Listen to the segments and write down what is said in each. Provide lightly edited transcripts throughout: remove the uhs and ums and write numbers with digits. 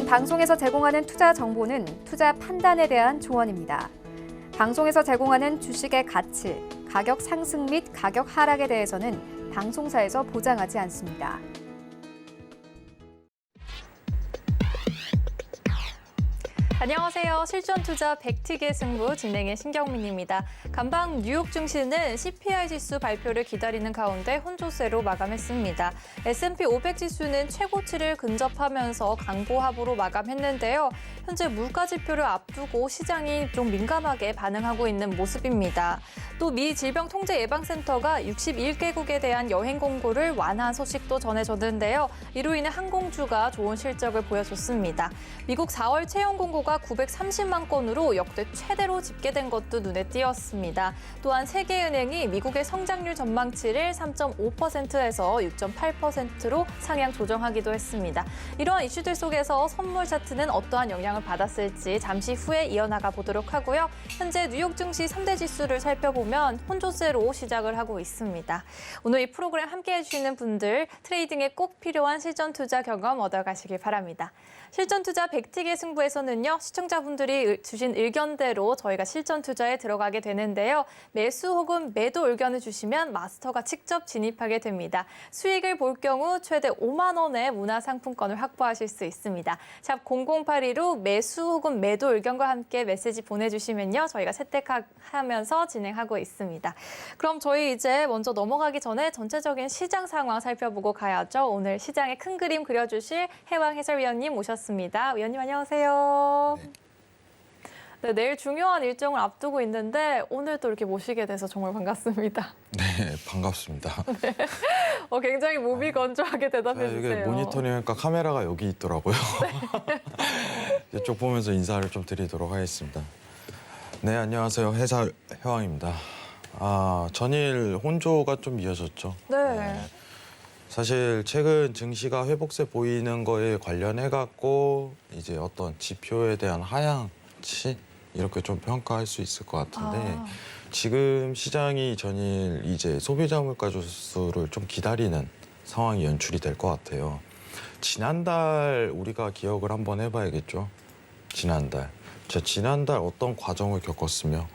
방송에서 제공하는 투자 정보는 투자 판단에 대한 조언입니다. 방송에서 제공하는 주식의 가치, 가격 상승 및 가격 하락에 대해서는 방송사에서 보장하지 않습니다. 안녕하세요. 실전투자 백티기의 승부 진행의 신경민입니다. 간방 뉴욕 증시는 CPI 지수 발표를 기다리는 가운데 혼조세로 마감했습니다. S&P 500 지수는 최고치를 근접하면서 강보합으로 마감했는데요. 현재 물가 지표를 앞두고 시장이 좀 민감하게 반응하고 있는 모습입니다. 또 미 질병통제예방센터가 61개국에 대한 여행 공고를 완화한 소식도 전해졌는데요. 이로 인해 항공주가 좋은 실적을 보여줬습니다. 미국 4월 채용 공고가 930만 건으로 역대 최대로 집계된 것도 눈에 띄었습니다. 또한 세계은행이 미국의 성장률 전망치를 3.5%에서 6.8%로 상향 조정하기도 했습니다. 이러한 이슈들 속에서 선물 차트는 어떠한 영향을 받았을지 잠시 후에 이어나가 보도록 하고요. 현재 뉴욕 증시 3대 지수를 살펴보면 혼조세로 시작을 하고 있습니다. 오늘 이 프로그램 함께해 주시는 분들 트레이딩에 꼭 필요한 실전 투자 경험 얻어가시길 바랍니다. 실전 투자 백티기의 승부에서는요. 시청자분들이 주신 의견대로 저희가 실전 투자에 들어가게 되는데요. 매수 혹은 매도 의견을 주시면 마스터가 직접 진입하게 됩니다. 수익을 볼 경우 최대 5만 원의 문화상품권을 확보하실 수 있습니다. 샵 0082로 매수 혹은 매도 의견과 함께 메시지 보내주시면요. 저희가 채택하면서 진행하고 있습니다. 그럼 저희 이제 먼저 넘어가기 전에 전체적인 시장 상황 살펴보고 가야죠. 오늘 시장의 큰 그림 그려주실 해왕 해설위원님 모셨습니다. 위원님 안녕하세요. 네, 내일 중요한 일정을 앞두고 있는데 오늘 또 이렇게 모시게 돼서 정말 반갑습니다. 네, 반갑습니다. 네. 굉장히 몸이 건조하게 대답해 주세요. 이게 모니터링하니까 카메라가 여기 있더라고요. 네. 이쪽 보면서 인사를 좀 드리도록 하겠습니다. 네, 안녕하세요. 해설 해왕입니다. 전일 혼조가 좀 이어졌죠. 네. 사실 최근 증시가 회복세 보이는 거에 관련해갖고 이제 어떤 지표에 대한 하향치 이렇게 좀 평가할 수 있을 것 같은데 지금 시장이 전일 이제 소비자 물가 지수를 좀 기다리는 상황이 연출이 될 것 같아요. 지난달 우리가 기억을 한번 해봐야겠죠. 지난달 어떤 과정을 겪었으며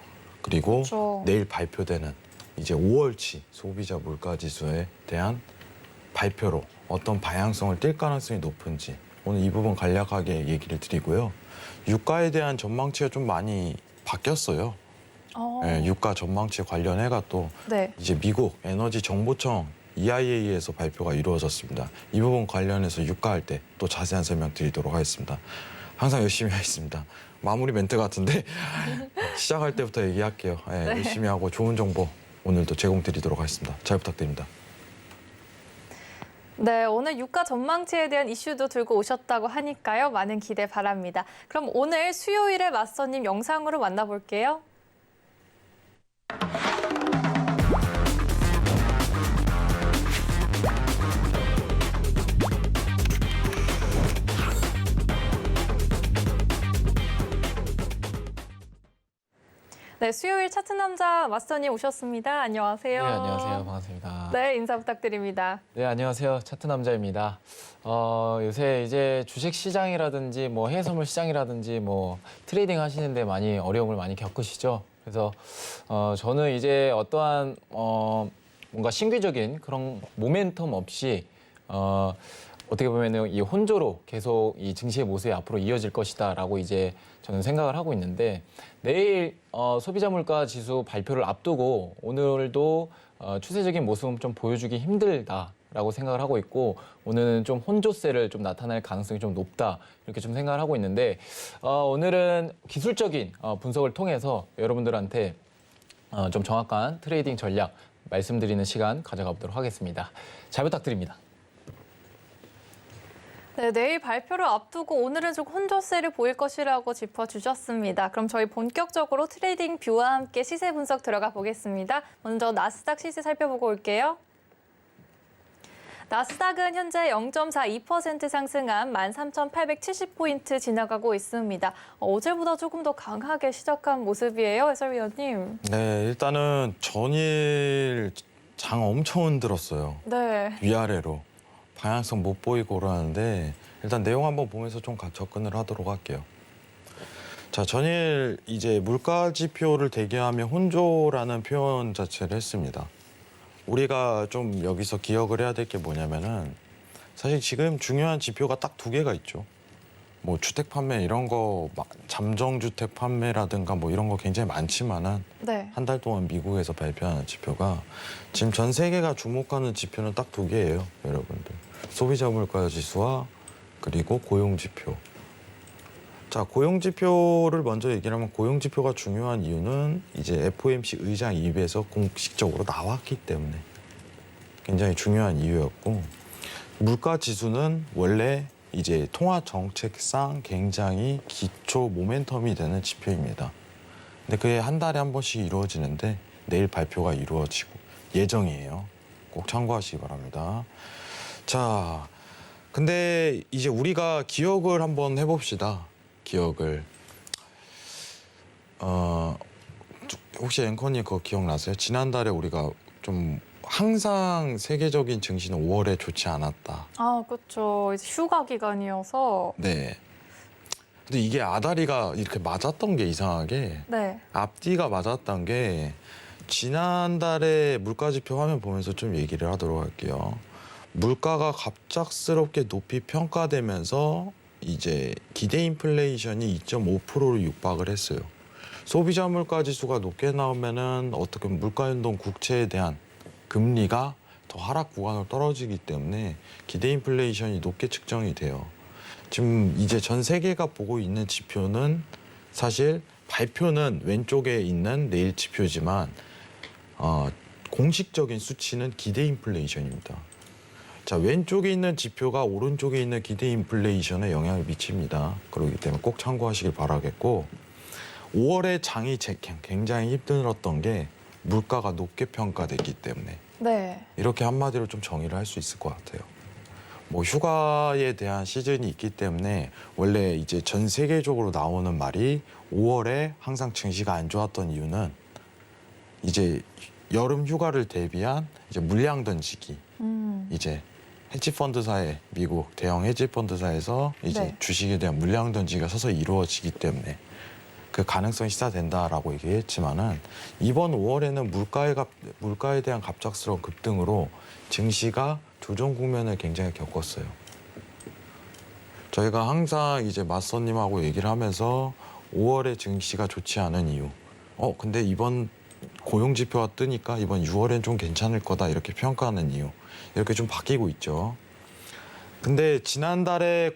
그리고 그렇죠. 내일 발표되는 이제 5월치 소비자 물가 지수에 대한 발표로 어떤 방향성을 띌 가능성이 높은지 오늘 이 부분 간략하게 얘기를 드리고요. 유가에 대한 전망치가 좀 많이 바뀌었어요. 네, 유가 전망치 관련해가 또 네. 이제 미국 에너지 정보청 EIA에서 발표가 이루어졌습니다. 이 부분 관련해서 유가할 때 또 자세한 설명 드리도록 하겠습니다. 항상 열심히 하겠습니다. 마무리 멘트 같은데 시작할 때부터 얘기할게요. 네, 열심히 하고 좋은 정보 오늘도 제공드리도록 하겠습니다. 잘 부탁드립니다. 네, 오늘 유가 전망치에 대한 이슈도 들고 오셨다고 하니까요. 많은 기대 바랍니다. 그럼 오늘 수요일에 맞서님 영상으로 만나볼게요. 네, 수요일 차트 남자 맞서님 오셨습니다. 안녕하세요. 네, 안녕하세요. 반갑습니다. 네, 인사 부탁드립니다. 네, 안녕하세요. 차트 남자입니다. 요새 이제 주식 시장이라든지 뭐 해외선물 시장이라든지 뭐 트레이딩 하시는데 많이 어려움을 많이 겪으시죠. 그래서 저는 이제 어떠한 뭔가 신규적인 그런 모멘텀 없이 어떻게 보면은 이 혼조로 계속 이 증시의 모습이 앞으로 이어질 것이다라고 이제 저는 생각을 하고 있는데 내일 소비자 물가 지수 발표를 앞두고 오늘도 추세적인 모습은 좀 보여주기 힘들다라고 생각을 하고 있고 오늘은 좀 혼조세를 좀 나타날 가능성이 좀 높다 이렇게 좀 생각을 하고 있는데 오늘은 기술적인 분석을 통해서 여러분들한테 좀 정확한 트레이딩 전략 말씀드리는 시간 가져가 보도록 하겠습니다. 잘 부탁드립니다. 네, 내일 발표를 앞두고 오늘은 좀 혼조세를 보일 것이라고 짚어주셨습니다. 그럼 저희 본격적으로 트레이딩 뷰와 함께 시세 분석 들어가 보겠습니다. 먼저 나스닥 시세 살펴보고 올게요. 나스닥은 현재 0.42% 상승한 13,870포인트 지나가고 있습니다. 어제보다 조금 더 강하게 시작한 모습이에요, 해설위원님. 네, 일단은 전일 장 엄청 흔들었어요. 네. 위아래로. 방향성 못 보이고 그러는데 일단 내용 한번 보면서 좀 접근을 하도록 할게요. 자, 전일 이제 물가 지표를 대기하며 혼조라는 표현 자체를 했습니다. 우리가 좀 여기서 기억을 해야 될 게 뭐냐면은 사실 지금 중요한 지표가 딱 두 개가 있죠. 뭐 주택 판매 이런 거 잠정 주택 판매라든가 뭐 이런 거 굉장히 많지만은 네. 한 달 동안 미국에서 발표하는 지표가 지금 전 세계가 주목하는 지표는 딱 두 개예요, 여러분들. 소비자 물가 지수와 그리고 고용 지표. 자, 고용 지표를 먼저 얘기를 하면 고용 지표가 중요한 이유는 이제 FOMC 의장 입에서 공식적으로 나왔기 때문에 굉장히 중요한 이유였고, 물가 지수는 원래 이제 통화 정책상 굉장히 기초 모멘텀이 되는 지표입니다. 근데 그게 한 달에 한 번씩 이루어지는데 내일 발표가 이루어지고 예정이에요. 꼭 참고하시기 바랍니다. 자, 근데 이제 우리가 기억을 한번 해봅시다. 기억을. 혹시 앵커님 그거 기억나세요? 지난달에 우리가 좀 항상 세계적인 증시는 5월에 좋지 않았다. 아, 그렇죠. 이제 휴가 기간이어서. 네. 근데 이게 아다리가 이렇게 맞았던 게 이상하게 네. 앞뒤가 맞았던 게 지난달에 물가지표 화면 보면서 좀 얘기를 하도록 할게요. 물가가 갑작스럽게 높이 평가되면서 이제 기대 인플레이션이 2.5%를 육박을 했어요. 소비자 물가 지수가 높게 나오면은 어떻게 보면 물가 연동 국채에 대한 금리가 더 하락 구간으로 떨어지기 때문에 기대 인플레이션이 높게 측정이 돼요. 지금 이제 전 세계가 보고 있는 지표는 사실 발표는 왼쪽에 있는 내일 지표지만 공식적인 수치는 기대 인플레이션입니다. 자, 왼쪽에 있는 지표가 오른쪽에 있는 기대 인플레이션에 영향을 미칩니다. 그렇기 때문에 꼭 참고하시길 바라겠고, 5월에 장이 굉장히 힘들었던 게 물가가 높게 평가됐기 때문에 네. 이렇게 한마디로 좀 정의를 할 수 있을 것 같아요. 뭐 휴가에 대한 시즌이 있기 때문에 원래 이제 전 세계적으로 나오는 말이 5월에 항상 증시가 안 좋았던 이유는 이제 여름 휴가를 대비한 이제 물량 던지기. 이제 헤지펀드사에 미국 대형 헤지펀드사에서 이제 네. 주식에 대한 물량 던지기가 서서히 이루어지기 때문에 그 가능성이 시사된다라고 얘기했지만은 이번 5월에는 물가에 대한 갑작스러운 급등으로 증시가 조정 국면을 굉장히 겪었어요. 저희가 항상 이제 맞선님하고 얘기를 하면서 5월에 증시가 좋지 않은 이유. 근데 이번 고용 지표가 뜨니까 이번 6월엔 좀 괜찮을 거다 이렇게 평가하는 이유. 이렇게 좀 바뀌고 있죠. 근데 지난달에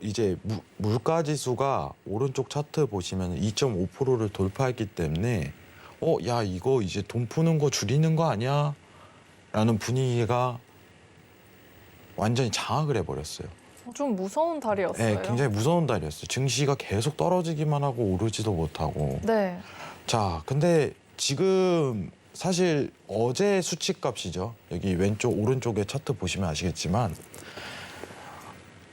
이제 물가 지수가 오른쪽 차트 보시면 2.5%를 돌파했기 때문에 야, 이거 이제 돈 푸는 거 줄이는 거 아니야? 라는 분위기가 완전히 장악을 해버렸어요. 좀 무서운 달이었어요. 네, 굉장히 무서운 달이었어요. 증시가 계속 떨어지기만 하고 오르지도 못하고. 네. 자, 근데 지금 사실 어제 수치값이죠. 여기 왼쪽 오른쪽에 차트 보시면 아시겠지만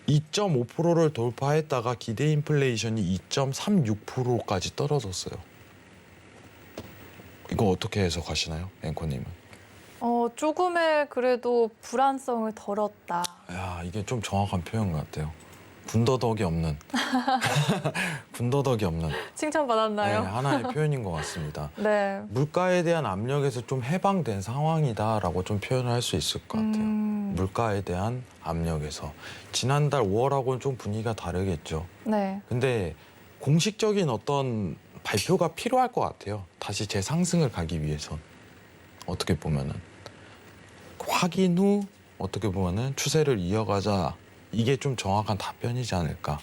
2.5%를 돌파했다가 기대 인플레이션이 2.36%까지 떨어졌어요. 이거 어떻게 해석하시나요, 앵커님은? 조금의 그래도 불안성을 덜었다. 야, 이게 좀 정확한 표현 같아요. 군더더기 없는 군더더기 없는 칭찬받았나요? 하나의 표현인 것 같습니다. 네. 물가에 대한 압력에서 좀 해방된 상황이다라고 좀 표현을 할 수 있을 것 같아요. 물가에 대한 압력에서 지난달 5월하고는 좀 분위기가 다르겠죠. 네. 근데 공식적인 어떤 발표가 필요할 것 같아요. 다시 재상승을 가기 위해선 어떻게 보면은 확인 후 어떻게 보면은 추세를 이어가자. 이게 좀 정확한 답변이지 않을까.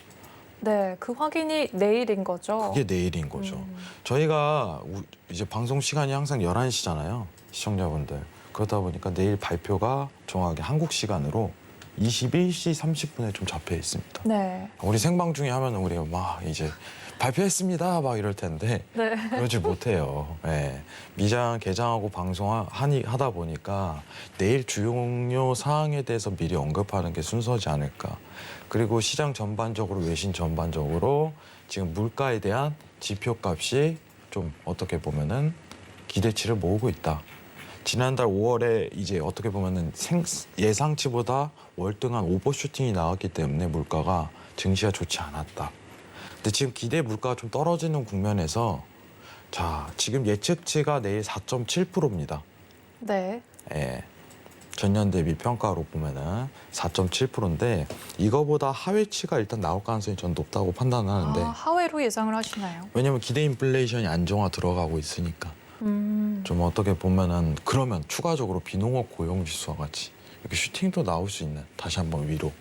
네, 그 확인이 내일인 거죠. 그게 내일인 거죠. 저희가 이제 방송 시간이 항상 11시잖아요. 시청자분들. 그러다 보니까 내일 발표가 정확하게 한국 시간으로 21시 30분에 좀 잡혀 있습니다. 네. 우리 생방 중에 하면 우리가 막 이제 발표했습니다 막 이럴 텐데 네. 그러지 못해요. 네. 미장 개장하고 방송하다 보니까 내일 주요 사항에 대해서 미리 언급하는 게 순서지 않을까. 그리고 시장 전반적으로 외신 전반적으로 지금 물가에 대한 지표값이 좀 어떻게 보면은 기대치를 모으고 있다. 지난달 5월에 이제 어떻게 보면은 예상치보다 월등한 오버슈팅이 나왔기 때문에 물가가 증시가 좋지 않았다. 근데 지금 기대 물가가 좀 떨어지는 국면에서 자, 지금 예측치가 내일 4.7%입니다. 네. 예. 전년 대비 평가로 보면은 4.7%인데 이거보다 하회치가 일단 나올 가능성이 전 높다고 판단하는데 하회로 예상을 하시나요? 왜냐면 기대 인플레이션이 안정화 들어가고 있으니까 좀 어떻게 보면은 그러면 추가적으로 비농업 고용 지수와 같이 이렇게 슈팅도 나올 수 있는 다시 한번 위로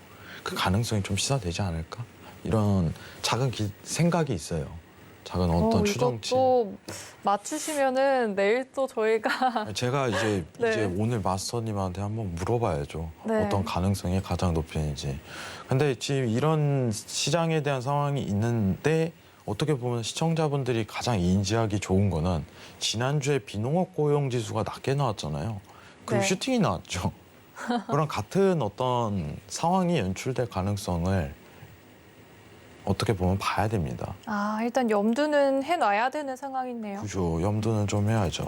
그 가능성이 좀 시사되지 않을까 이런 작은 생각이 있어요. 작은 어떤 추정치. 이것도 맞추시면은 내일 또 저희가 제가 이제 네. 이제 오늘 마스터님한테 한번 물어봐야죠. 네. 어떤 가능성이 가장 높은지. 근데 지금 이런 시장에 대한 상황이 있는데 어떻게 보면 시청자분들이 가장 인지하기 좋은 거는 지난주에 비농업 고용 지수가 낮게 나왔잖아요. 그리고 네. 슈팅이 나왔죠. 그런 같은 어떤 상황이 연출될 가능성을 어떻게 보면 봐야 됩니다. 일단 염두는 해놔야 되는 상황이네요. 그죠. 염두는 좀 해야죠.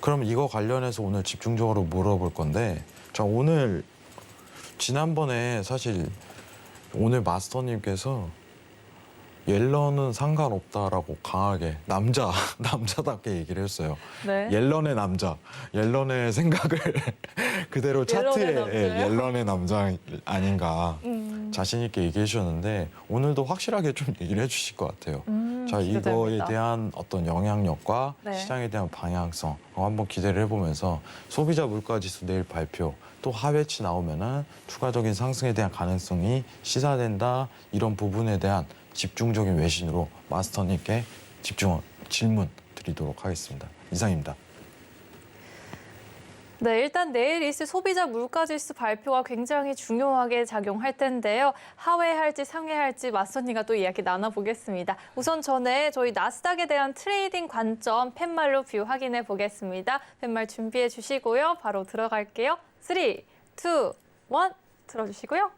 그럼 이거 관련해서 오늘 집중적으로 물어볼 건데 자 오늘 지난번에 사실 오늘 마스터님께서 옐런은 상관없다라고 강하게 남자답게 얘기를 했어요. 네. 옐런의 남자, 옐런의 생각을 그대로 차트에 남자요? 옐런의 남자 아닌가 자신 있게 얘기해 주셨는데 오늘도 확실하게 좀 얘기를 해주실 것 같아요. 자 이거에 기대됩니다. 대한 어떤 영향력과 네. 시장에 대한 방향성 한번 기대를 해보면서 소비자 물가지수 내일 발표 또 하회치 나오면은 추가적인 상승에 대한 가능성이 시사된다 이런 부분에 대한 집중적인 외신으로 마스터님께 질문 드리도록 하겠습니다. 이상입니다. 네, 일단 내일 있을 소비자 물가지수 발표가 굉장히 중요하게 작용할 텐데요. 하회할지 상회할지 마스터님과 또 이야기 나눠보겠습니다. 우선 전에 저희 나스닥에 대한 트레이딩 관점 팻말로 뷰 확인해 보겠습니다. 팻말 준비해 주시고요. 바로 들어갈게요. 3, 2, 1 들어주시고요.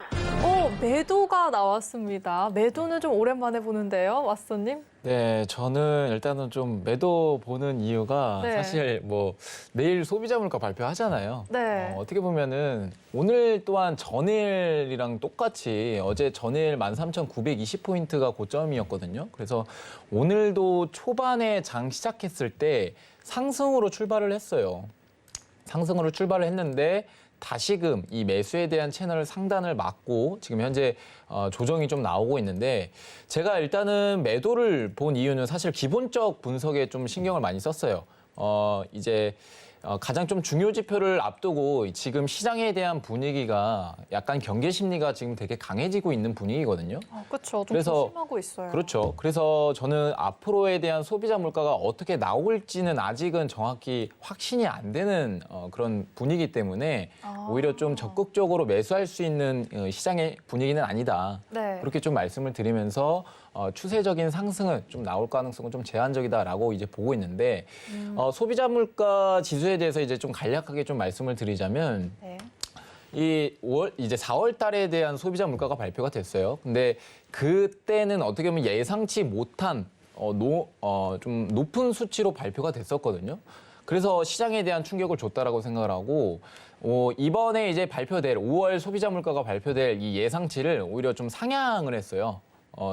매도가 나왔습니다. 매도는 좀 오랜만에 보는데요, 마스터님. 네, 저는 일단은 좀 매도 보는 이유가 네. 사실 뭐 내일 소비자 물가 발표하잖아요. 네. 어떻게 보면은 오늘 또한 전일이랑 똑같이 어제 전일 13,920포인트가 고점이었거든요. 그래서 오늘도 초반에 장 시작했을 때 상승으로 출발을 했어요. 상승으로 출발을 했는데 다시금 이 매수에 대한 채널 상단을 막고 지금 현재 조정이 좀 나오고 있는데 제가 일단은 매도를 본 이유는 사실 기본적 분석에 좀 신경을 많이 썼어요. 이제 가장 좀 중요 지표를 앞두고 지금 시장에 대한 분위기가 약간 경계 심리가 지금 되게 강해지고 있는 분위기거든요. 그렇죠. 좀 그래서 조심하고 있어요. 그렇죠. 그래서 저는 앞으로에 대한 소비자 물가가 어떻게 나올지는 아직은 정확히 확신이 안 되는 그런 분위기 때문에 오히려 좀 적극적으로 매수할 수 있는 시장의 분위기는 아니다. 네. 그렇게 좀 말씀을 드리면서 추세적인 상승은 좀 나올 가능성은 좀 제한적이다라고 이제 보고 있는데 소비자 물가 지수에 대해서 이제 좀 간략하게 좀 말씀을 드리자면 네. 이제 4월 달에 대한 소비자 물가가 발표가 됐어요. 근데 그때는 어떻게 보면 예상치 못한 좀 높은 수치로 발표가 됐었거든요. 그래서 시장에 대한 충격을 줬다라고 생각을 하고 이번에 이제 발표될 5월 소비자 물가가 발표될 이 예상치를 오히려 좀 상향을 했어요.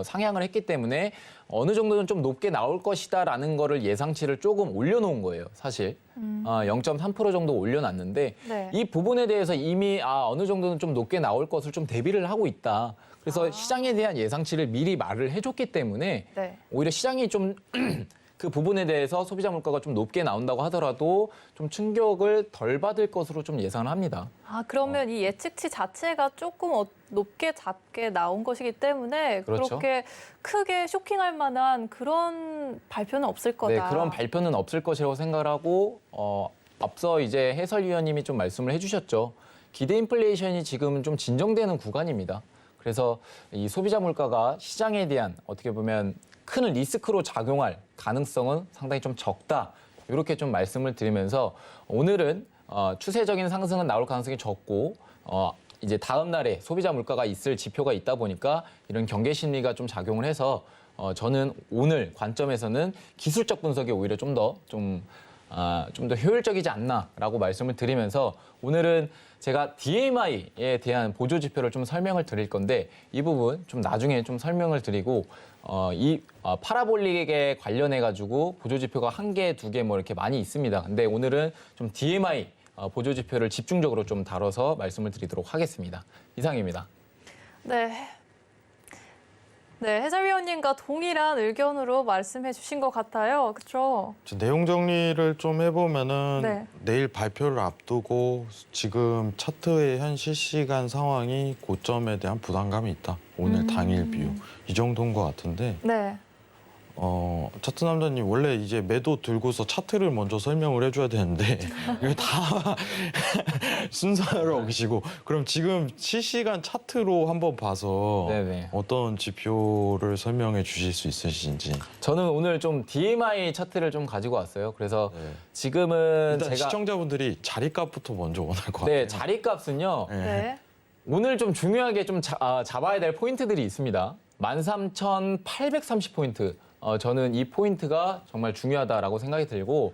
상향을 했기 때문에 어느 정도는 좀 높게 나올 것이다라는 거를 예상치를 조금 올려놓은 거예요, 사실. 0.3% 정도 올려놨는데 네. 이 부분에 대해서 이미 어느 정도는 좀 높게 나올 것을 좀 대비를 하고 있다. 그래서 시장에 대한 예상치를 미리 말을 해줬기 때문에 네. 오히려 시장이 좀 그 부분에 대해서 소비자 물가가 좀 높게 나온다고 하더라도 좀 충격을 덜 받을 것으로 좀 예상을 합니다. 그러면 이 예측치 자체가 조금 높게 작게 나온 것이기 때문에 그렇죠. 그렇게 크게 쇼킹할 만한 그런 발표는 없을 거다. 네, 그런 발표는 없을 것이라고 생각을 하고 앞서 이제 해설위원님이 좀 말씀을 해주셨죠. 기대 인플레이션이 지금은 좀 진정되는 구간입니다. 그래서 이 소비자 물가가 시장에 대한 어떻게 보면 큰 리스크로 작용할 가능성은 상당히 좀 적다. 이렇게 좀 말씀을 드리면서 오늘은 추세적인 상승은 나올 가능성이 적고 이제 다음 날에 소비자 물가가 있을 지표가 있다 보니까 이런 경계 심리가 좀 작용을 해서 저는 오늘 관점에서는 기술적 분석이 오히려 좀 더 좀 좀 더 효율적이지 않나라고 말씀을 드리면서 오늘은 제가 DMI에 대한 보조 지표를 좀 설명을 드릴 건데 이 부분 좀 나중에 좀 설명을 드리고 파라볼릭에 관련해 가지고 보조 지표가 1개, 2개 뭐 이렇게 많이 있습니다. 근데 오늘은 좀 DMI 보조 지표를 집중적으로 좀 다뤄서 말씀을 드리도록 하겠습니다. 이상입니다. 네. 네, 해설위원님과 동일한 의견으로 말씀해 주신 것 같아요. 그렇죠? 내용 정리를 좀 해보면은 네. 내일 발표를 앞두고 지금 차트의 현 실시간 상황이 고점에 대한 부담감이 있다. 오늘 당일 비율 이 정도인 것 같은데 네. 차트 남자님 원래 이제 매도 들고서 차트를 먼저 설명을 해줘야 되는데 이거 다 순서로 오시고 그럼 지금 실시간 차트로 한번 봐서 네네. 어떤 지표를 설명해 주실 수 있으신지. 저는 오늘 좀 DMI 차트를 좀 가지고 왔어요. 그래서 네. 지금은 일단 제가 시청자분들이 자리값부터 먼저 원할 것 같아요. 네, 자리값은요. 네. 네. 오늘 좀 중요하게 좀 잡아야 될 포인트들이 있습니다. 13,830포인트. 저는 이 포인트가 정말 중요하다라고 생각이 들고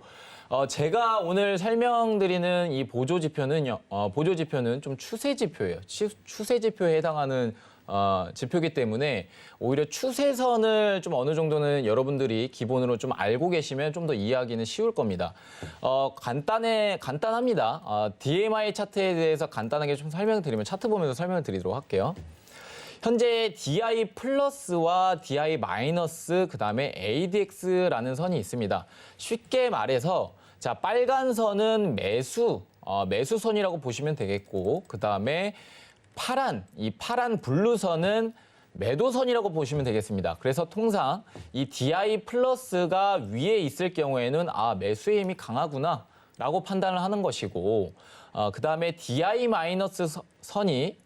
제가 오늘 설명드리는 이 보조 지표는요. 보조 지표는 좀 추세 지표예요. 추세 지표에 해당하는 지표이기 때문에 오히려 추세선을 좀 어느 정도는 여러분들이 기본으로 좀 알고 계시면 좀 더 이해하기는 쉬울 겁니다. 간단합니다. DMI 차트에 대해서 간단하게 좀 설명드리면 차트 보면서 설명을 드리도록 할게요. 현재 DI 플러스와 DI 마이너스 그다음에 ADX라는 선이 있습니다. 쉽게 말해서 자 빨간 선은 매수선이라고 보시면 되겠고 그다음에 이 파란 블루선은 매도선이라고 보시면 되겠습니다. 그래서 통상 이 DI 플러스가 위에 있을 경우에는 매수의 힘이 강하구나라고 판단을 하는 것이고 그다음에 DI 마이너스 선이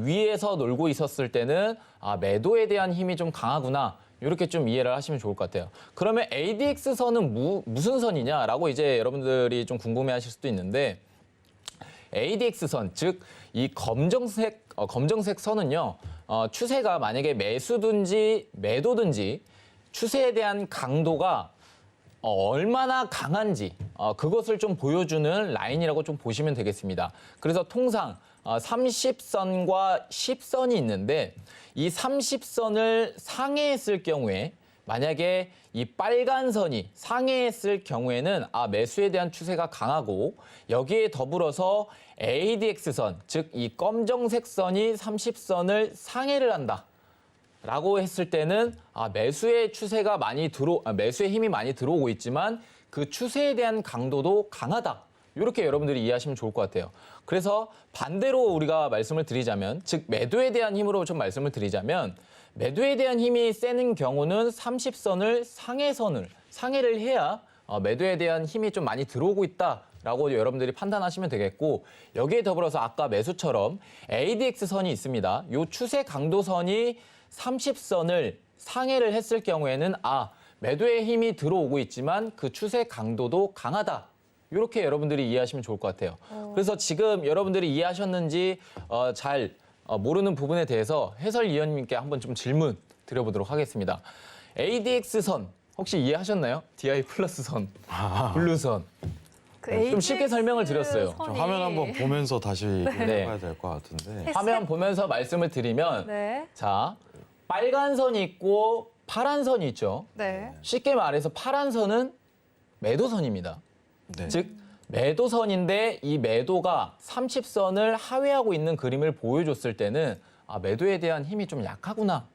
위에서 놀고 있었을 때는 매도에 대한 힘이 좀 강하구나 이렇게 좀 이해를 하시면 좋을 것 같아요. 그러면 ADX선은 무슨 선이냐라고 이제 여러분들이 좀 궁금해하실 수도 있는데 ADX선 즉 이 검정색 선은요 추세가 만약에 매수든지 매도든지 추세에 대한 강도가 얼마나 강한지 그것을 좀 보여주는 라인이라고 좀 보시면 되겠습니다. 그래서 통상 30선과 10선이 있는데 이 30선을 상회했을 경우에 만약에 이 빨간 선이 상회했을 경우에는 매수에 대한 추세가 강하고 여기에 더불어서 ADX선 즉 이 검정색 선이 30선을 상회를 한다. 라고 했을 때는 매수의 추세가 매수의 힘이 많이 들어오고 있지만 그 추세에 대한 강도도 강하다. 이렇게 여러분들이 이해하시면 좋을 것 같아요. 그래서 반대로 우리가 말씀을 드리자면 즉 매도에 대한 힘으로 좀 말씀을 드리자면 매도에 대한 힘이 세는 경우는 30선을 상회를 해야 매도에 대한 힘이 좀 많이 들어오고 있다라고 여러분들이 판단하시면 되겠고 여기에 더불어서 아까 매수처럼 ADX선이 있습니다. 이 추세 강도선이 30선을 상회를 했을 경우에는 매도의 힘이 들어오고 있지만 그 추세 강도도 강하다. 이렇게 여러분들이 이해하시면 좋을 것 같아요. 그래서 지금 여러분들이 이해하셨는지 잘 모르는 부분에 대해서 해설위원님께 한번 좀 질문 드려보도록 하겠습니다. ADX선 혹시 이해하셨나요? DI 플러스 선, 블루선. 좀 쉽게 설명을 드렸어요. 좀 화면 한번 보면서 다시 네. 해봐야 될 것 같은데. 화면 보면서 말씀을 드리면 네. 자 빨간 선이 있고 파란 선이 있죠. 네. 쉽게 말해서 파란 선은 매도선입니다. 네. 즉 매도선인데 이 매도가 30선을 하회하고 있는 그림을 보여줬을 때는 매도에 대한 힘이 좀 약하구나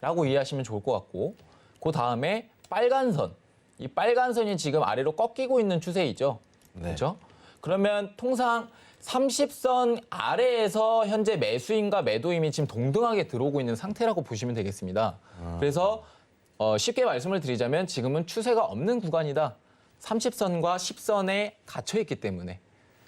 라고 이해하시면 좋을 것 같고 그 다음에 빨간 선. 이 빨간 선이 지금 아래로 꺾이고 있는 추세이죠. 네. 그렇죠? 그러면 통상 30선 아래에서 현재 매수임과 매도임이 지금 동등하게 들어오고 있는 상태라고 보시면 되겠습니다. 그래서 쉽게 말씀을 드리자면 지금은 추세가 없는 구간이다. 30선과 10선에 갇혀 있기 때문에.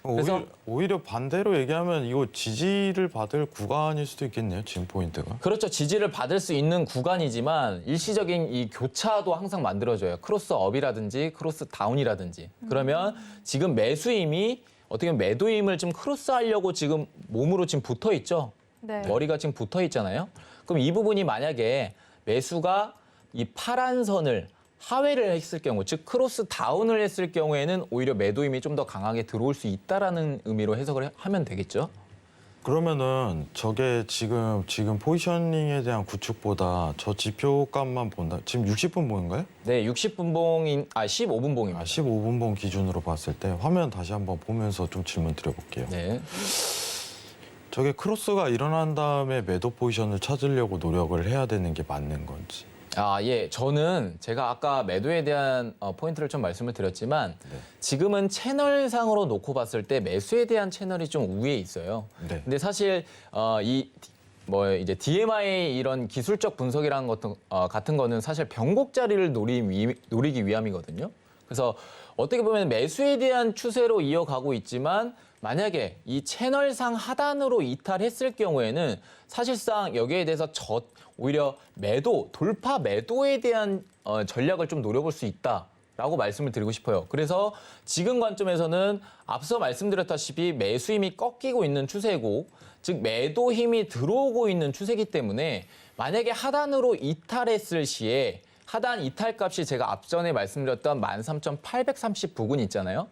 그래서 오히려 반대로 얘기하면 이거 지지를 받을 구간일 수도 있겠네요. 지금 포인트가. 그렇죠. 지지를 받을 수 있는 구간이지만 일시적인 이 교차도 항상 만들어져요. 크로스업이라든지 크로스 다운이라든지. 그러면 지금 매수임이 어떻게 보면 매도임을 지금 크로스하려고 지금 몸으로 지금 붙어 있죠. 네. 머리가 지금 붙어 있잖아요. 그럼 이 부분이 만약에 매수가 이 파란 선을 하회를 했을 경우, 즉 크로스 다운을 했을 경우에는 오히려 매도 힘이 좀 더 강하게 들어올 수 있다라는 의미로 해석을 하면 되겠죠? 그러면은 저게 지금 포지셔닝에 대한 구축보다 저 지표값만 본다. 지금 60분봉인가요? 네, 60분봉인 15분봉입니다. 15분봉 기준으로 봤을 때 화면 다시 한번 보면서 좀 질문 드려볼게요. 네. 저게 크로스가 일어난 다음에 매도 포지션을 찾으려고 노력을 해야 되는 게 맞는 건지. 예. 저는 제가 아까 매도에 대한 포인트를 좀 말씀을 드렸지만 네. 지금은 채널상으로 놓고 봤을 때 매수에 대한 채널이 좀 우위에 있어요. 네. 근데 사실 이제 DMI 이런 기술적 분석이라는 것 같은 거는 사실 변곡 자리를 노리기 위함이거든요. 그래서 어떻게 보면 매수에 대한 추세로 이어가고 있지만 만약에 이 채널상 하단으로 이탈했을 경우에는 사실상 여기에 대해서 오히려 돌파 매도에 대한 전략을 좀 노려볼 수 있다라고 말씀을 드리고 싶어요. 그래서 지금 관점에서는 앞서 말씀드렸다시피 매수 힘이 꺾이고 있는 추세고, 즉 매도 힘이 들어오고 있는 추세이기 때문에 만약에 하단으로 이탈했을 시에 하단 이탈 값이 제가 앞전에 말씀드렸던 13,830 부근 있잖아요.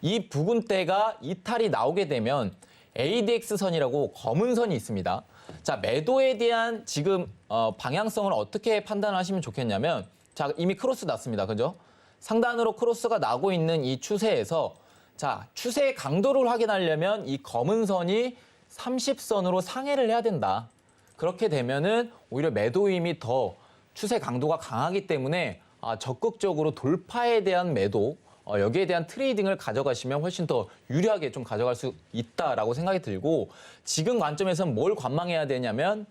이 부근대가 이탈이 나오게 되면 ADX선이라고 검은 선이 있습니다. 자, 매도에 대한 지금 방향성을 어떻게 판단하시면 좋겠냐면, 자, 이미 크로스 났습니다. 그죠? 상단으로 크로스가 나고 있는 이 추세에서, 자, 추세의 강도를 확인하려면 이 검은 선이 30선으로 상회를 해야 된다. 그렇게 되면은 오히려 매도 힘이 더 추세 강도가 강하기 때문에 적극적으로 돌파에 대한 매도, 여기에 대한 트레이딩을 가져가시면 훨씬 더 유리하게 좀 가져갈 수 있다라고 생각이 들고, 지금 관점에서는 뭘 관망해야 되냐면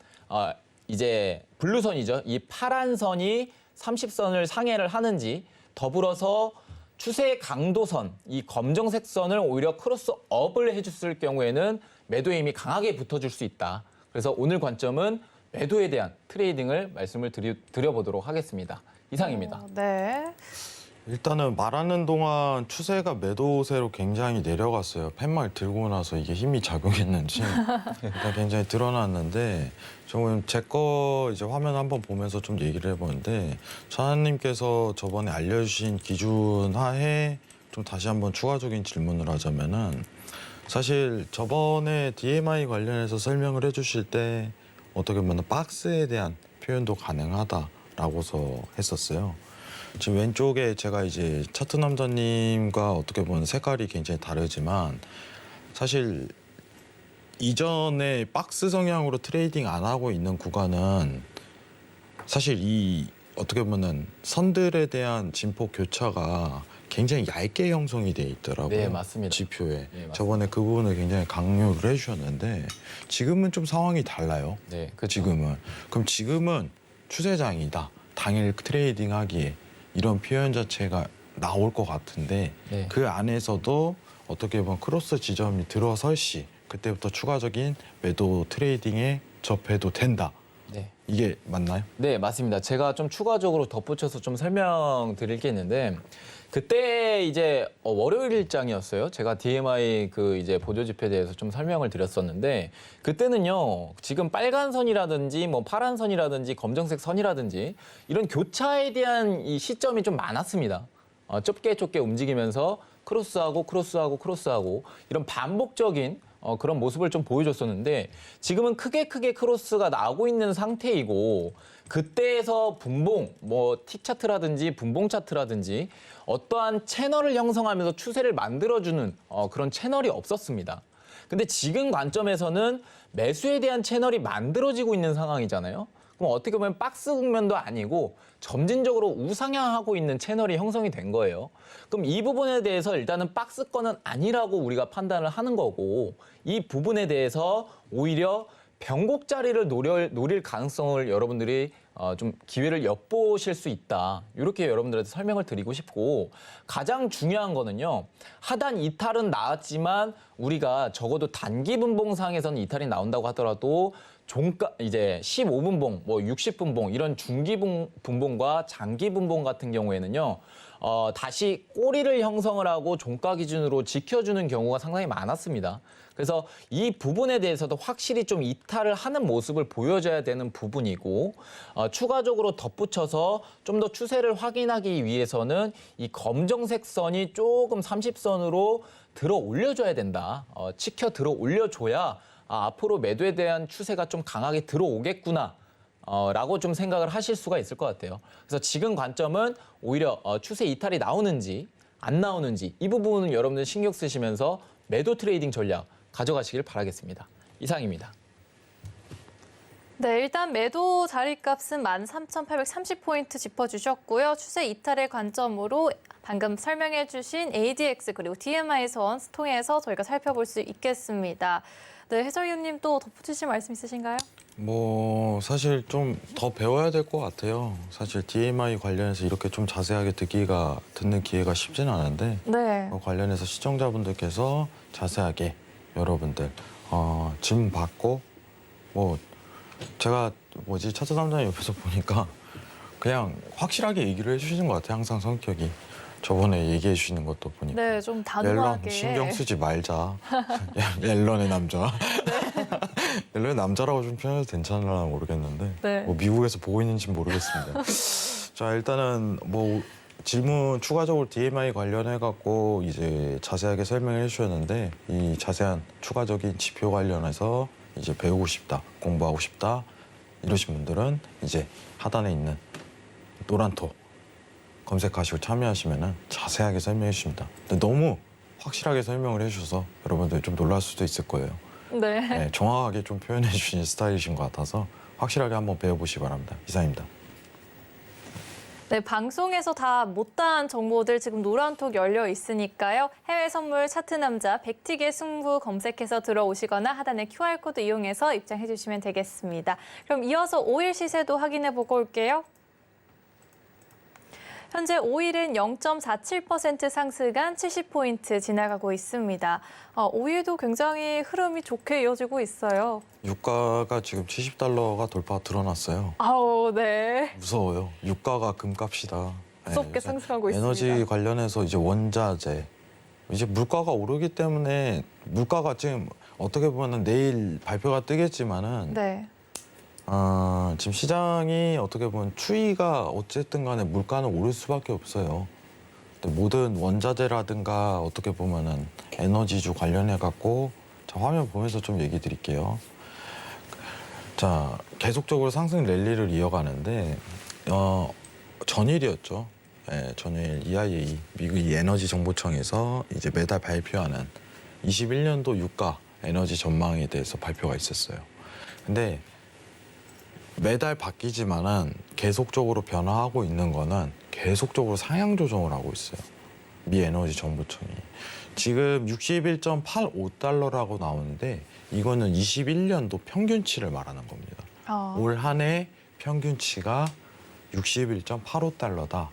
이제 블루선이죠. 이 파란 선이 30선을 상회를 하는지, 더불어서 추세 강도선, 이 검정색 선을 오히려 크로스업을 해줬을 경우에는 매도 힘이 강하게 붙어줄 수 있다. 그래서 오늘 관점은 매도에 대한 트레이딩을 말씀을 드려보도록 하겠습니다. 이상입니다. 네. 일단은 말하는 동안 추세가 매도세로 굉장히 내려갔어요. 팻말 들고 나서 이게 힘이 작용했는지 일단 굉장히 드러났는데, 조금 제 거 이제 화면 한번 보면서 좀 얘기를 해보는데, 차장님께서 저번에 알려주신 기준 하에 좀 다시 한번 추가적인 질문을 하자면은, 사실 저번에 DMI 관련해서 설명을 해주실 때 어떻게 보면 박스에 대한 표현도 가능하다라고서 했었어요. 지금 왼쪽에 제가 이제 차트 남자님과 어떻게 보면 색깔이 굉장히 다르지만, 사실 이전에 박스 성향으로 트레이딩 안 하고 있는 구간은 사실 이 어떻게 보면 선들에 대한 진폭 교차가 굉장히 얇게 형성이 돼 있더라고요. 네, 맞습니다. 지표에. 네, 맞습니다. 저번에 그 부분을 굉장히 강조를 해주셨는데, 지금은 좀 상황이 달라요. 네, 그렇죠. 지금은. 그럼 지금은 추세장이다. 당일 트레이딩 하기에 이런 표현 자체가 나올 것 같은데, 네. 그 안에서도 어떻게 보면 크로스 지점이 들어설 시 그때부터 추가적인 매도 트레이딩에 접해도 된다. 네. 이게 맞나요? 네, 맞습니다. 제가 좀 추가적으로 덧붙여서 좀 설명드릴 게 있는데, 그때 이제 월요일 일장이었어요. 제가 DMI 이제 보조 지표에 대해서 좀 설명을 드렸었는데, 그때는요, 지금 빨간 선이라든지 뭐 파란 선이라든지 검정색 선이라든지 이런 교차에 대한 이 시점이 좀 많았습니다. 좁게 움직이면서 크로스하고 이런 반복적인 그런 모습을 좀 보여줬었는데, 지금은 크게 크로스가 나오고 있는 상태이고, 그때에서 분봉, 뭐 틱차트라든지 분봉 차트라든지 어떠한 채널을 형성하면서 추세를 만들어주는 그런 채널이 없었습니다. 근데 지금 관점에서는 매수에 대한 채널이 만들어지고 있는 상황이잖아요. 그럼 어떻게 보면 박스 국면도 아니고 점진적으로 우상향하고 있는 채널이 형성이 된 거예요. 그럼 이 부분에 대해서 일단은 박스권은 아니라고 우리가 판단을 하는 거고, 이 부분에 대해서 오히려 변곡 자리를 노릴 가능성을 여러분들이 좀 기회를 엿보실 수 있다. 이렇게 여러분들한테 설명을 드리고 싶고, 가장 중요한 거는요, 하단 이탈은 나왔지만 우리가 적어도 단기 분봉상에서는 이탈이 나온다고 하더라도 이제 15분봉, 뭐 60분봉 이런 중기 분봉과 장기 분봉 같은 경우에는요, 다시 꼬리를 형성을 하고 종가 기준으로 지켜주는 경우가 상당히 많았습니다. 그래서 이 부분에 대해서도 확실히 좀 이탈을 하는 모습을 보여줘야 되는 부분이고 추가적으로 덧붙여서 좀 더 추세를 확인하기 위해서는 이 검정색 선이 조금 30선으로 들어 올려줘야 된다. 치켜 들어 올려줘야 앞으로 매도에 대한 추세가 좀 강하게 들어오겠구나. 라고 좀 생각을 하실 수가 있을 것 같아요. 그래서 지금 관점은 오히려 추세 이탈이 나오는지 안 나오는지 이 부분은 여러분들 신경 쓰시면서 매도 트레이딩 전략 가져가시길 바라겠습니다. 이상입니다. 네, 일단 매도 자리값은 13,830포인트 짚어주셨고요. 추세 이탈의 관점으로 방금 설명해 주신 ADX 그리고 DMI 선 통해서 저희가 살펴볼 수 있겠습니다. 네, 해설위원님 또 덧붙이실 말씀 있으신가요? 뭐 사실 좀 더 배워야 될 것 같아요. 사실 DMI 관련해서 이렇게 좀 자세하게 듣는 기회가 쉽지는 않은데 네. 관련해서 시청자분들께서 자세하게 여러분들 질문 받고 뭐 제가 차트담당 옆에서 보니까 그냥 확실하게 얘기를 해주시는 것 같아요. 항상 성격이 저번에 얘기해 주시는 것도 보니까 네, 좀 앨런 단호하게. 신경 쓰지 말자. 앨런의 남자. 앨런의 남자라고 좀 표현해도 괜찮을나 모르겠는데 네. 뭐 미국에서 보고 있는지 모르겠습니다. 자 일단은 뭐 질문 추가적으로 DMI 관련해 갖고 이제 자세하게 설명해 주셨는데 이 자세한 추가적인 지표 관련해서 이제 배우고 싶다, 공부하고 싶다 이러신 분들은 이제 하단에 있는 노란토 검색하시고 참여하시면 자세하게 설명해 주십니다. 근데 너무 확실하게 설명을 해주셔서 여러분들 좀 놀랄 수도 있을 거예요. 네. 네, 정확하게 좀 표현해 주신 스타일이신 것 같아서 확실하게 한번 배워보시기 바랍니다. 이상입니다. 네, 방송에서 다 못다한 정보들 지금 노란톡 열려 있으니까요. 해외 선물 차트 남자 백티계 승부 검색해서 들어오시거나 하단의 QR코드 이용해서 입장해 주시면 되겠습니다. 그럼 이어서 5일 시세도 확인해 보고 올게요. 현재 5일은 0.47% 상승한 70포인트 지나가고 있습니다. 5일도 굉장히 흐름이 좋게 이어지고 있어요. 유가가 지금 70달러가 돌파 드러났어요. 아우, 네. 무서워요. 유가가 금값이다. 네, 무섭게 요새 상승하고 에너지 있습니다. 관련해서 이제 원자재 이제 물가가 오르기 때문에 물가가 지금 어떻게 보면 내일 발표가 뜨겠지만은 네. 지금 시장이 어떻게 보면 추이가 어쨌든 간에 물가는 오를 수밖에 없어요. 근데 모든 원자재라든가 어떻게 보면은 에너지주 관련해 갖고 자, 화면 보면서 좀 얘기 드릴게요. 자, 계속적으로 상승 랠리를 이어가는데 전일이었죠. 네, 전일 EIA 미국 에너지 정보청에서 이제 매달 발표하는 21년도 유가 에너지 전망에 대해서 발표가 있었어요. 근데 매달 바뀌지만은 계속적으로 변화하고 있는 거는 계속적으로 상향 조정을 하고 있어요. 미 에너지 정보청이. 지금 61.85달러라고 나오는데 이거는 21년도 평균치를 말하는 겁니다. 올 한 해 평균치가 61.85달러다.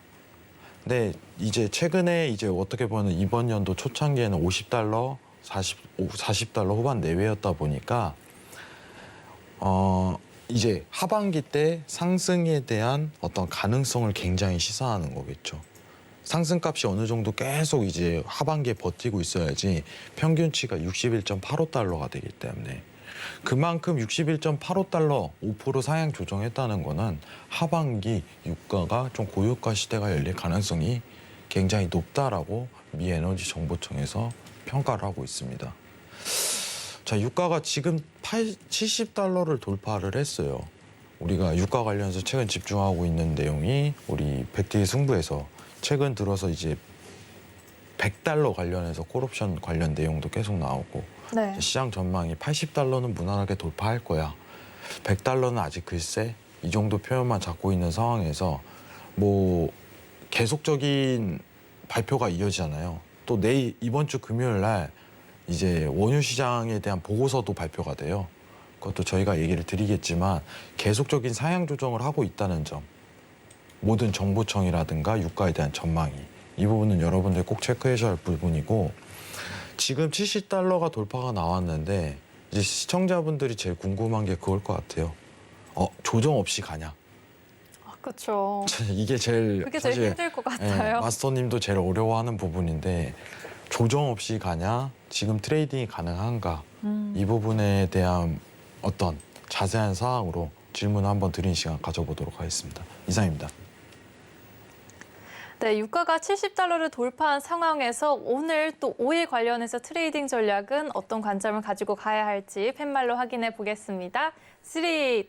근데 이제 최근에 이제 어떻게 보면 이번 연도 초창기에는 50달러, 40달러 후반 내외였다 보니까 이제 하반기 때 상승에 대한 어떤 가능성을 굉장히 시사하는 거겠죠. 상승값이 어느 정도 계속 이제 하반기에 버티고 있어야지 평균치가 61.85달러가 되기 때문에 그만큼 61.85달러 5% 상향 조정했다는 거는 하반기 유가가 좀 고유가 시대가 열릴 가능성이 굉장히 높다라고 미 에너지 정보청에서 평가를 하고 있습니다. 자, 유가가 지금 70달러를 돌파를 했어요. 우리가 유가 관련해서 최근 집중하고 있는 내용이 우리 백티계 승부에서 최근 들어서 이제 100달러 관련해서 콜옵션 관련 내용도 계속 나오고 네. 시장 전망이 80달러는 무난하게 돌파할 거야. 100달러는 아직 글쎄 이 정도 표현만 잡고 있는 상황에서 뭐 계속적인 발표가 이어지잖아요. 또 이번 주 금요일 날 이제 원유 시장에 대한 보고서도 발표가 돼요. 그것도 저희가 얘기를 드리겠지만 계속적인 상향 조정을 하고 있다는 점. 모든 정보청이라든가 유가에 대한 전망이. 이 부분은 여러분들 꼭 체크하셔야 할 부분이고 지금 70달러가 돌파가 나왔는데 이제 시청자분들이 제일 궁금한 게 그걸 것 같아요. 조정 없이 가냐? 그렇죠. 이게 제일 그게 제일 사실 힘들 것 예, 같아요. 마스터님도 제일 어려워하는 부분인데 조정 없이 가냐, 지금 트레이딩이 가능한가 이 부분에 대한 어떤 자세한 사항으로 질문 한번 드리는 시간 가져보도록 하겠습니다. 이상입니다. 네, 유가가 70달러를 돌파한 상황에서 오늘 또 오일 관련해서 트레이딩 전략은 어떤 관점을 가지고 가야 할지 팻말로 확인해 보겠습니다. 3, 2, 1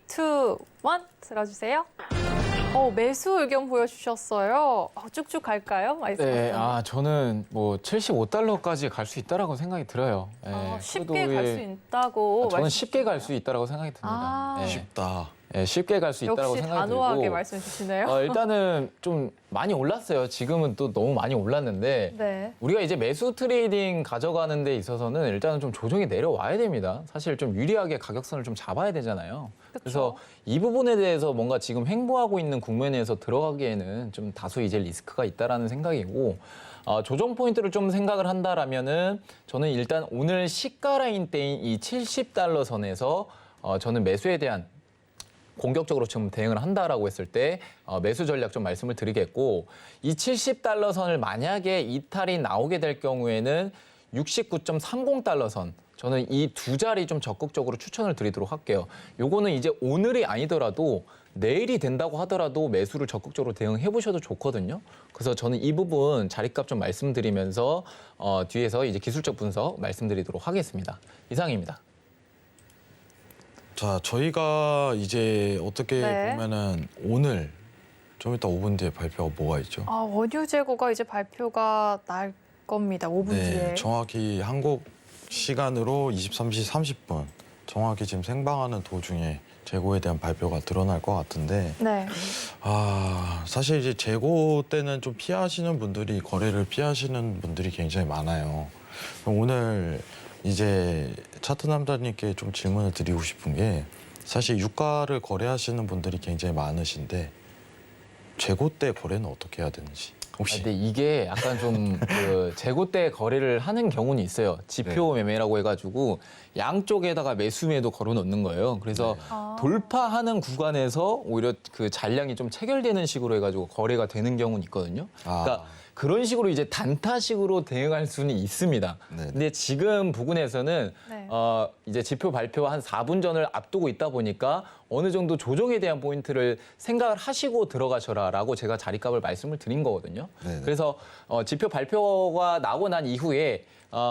들어주세요. 매수 의견 보여주셨어요. 쭉쭉 갈까요? 네, 저는 뭐 75달러까지 갈 수 있다라고 생각이 들어요. 예, 쉽게 그래도 갈 수 있다고. 저는 쉽게 갈 수 있다라고 생각이 듭니다. 예, 쉽다. 예, 쉽게 갈 수 있다라고 역시 생각이 단호하게 들고 말씀해 주시네요. 일단은 좀 많이 올랐어요. 지금은 또 너무 많이 올랐는데 네. 우리가 이제 매수 트레이딩 가져가는 데 있어서는 일단은 좀 조정이 내려와야 됩니다. 사실 좀 유리하게 가격선을 좀 잡아야 되잖아요. 그래서 이 부분에 대해서 뭔가 지금 횡보하고 있는 국면에서 들어가기에는 좀 다소 이제 리스크가 있다라는 생각이고 조정 포인트를 좀 생각을 한다라면은 저는 일단 오늘 시가 라인 때인 이 70달러 선에서 저는 매수에 대한 공격적으로 좀 대응을 한다라고 했을 때 매수 전략 좀 말씀을 드리겠고 이 70달러 선을 만약에 이탈이 나오게 될 경우에는 69.30달러 선 저는 이 두 자리 좀 적극적으로 추천을 드리도록 할게요. 요거는 이제 오늘이 아니더라도 내일이 된다고 하더라도 매수를 적극적으로 대응해 보셔도 좋거든요. 그래서 저는 이 부분 자리값 좀 말씀드리면서 뒤에서 이제 기술적 분석 말씀드리도록 하겠습니다. 이상입니다. 자, 저희가 이제 어떻게 네. 보면은 오늘 좀 이따 5분 뒤에 발표가 뭐가 있죠? 원유 재고가 이제 발표가 날 겁니다. 5분 뒤에. 정확히 한국 시간으로 23시 30분 정확히 지금 생방하는 도중에 재고에 대한 발표가 드러날 것 같은데 네. 사실 이제 재고 때는 좀 피하시는 분들이 거래를 피하시는 분들이 굉장히 많아요. 그럼 오늘 이제 차트 남자님께 좀 질문을 드리고 싶은 게 사실 유가를 거래하시는 분들이 굉장히 많으신데 재고 때 거래는 어떻게 해야 되는지 혹시 근데 이게 약간 좀 그 재고 때 거래를 하는 경우는 있어요. 지표 매매라고 해가지고 양쪽에다가 매수매도 걸어 놓는 거예요. 그래서 돌파하는 구간에서 오히려 그 잔량이 좀 체결되는 식으로 해가지고 거래가 되는 경우는 있거든요. 그러니까 그런 식으로 이제 단타식으로 대응할 수는 있습니다. 네네. 근데 지금 부근에서는 네. 이제 지표 발표 한 4분 전을 앞두고 있다 보니까 어느 정도 조정에 대한 포인트를 생각을 하시고 들어가셔라라고 제가 자리값을 말씀을 드린 거거든요. 네네. 그래서 지표 발표가 나고 난 이후에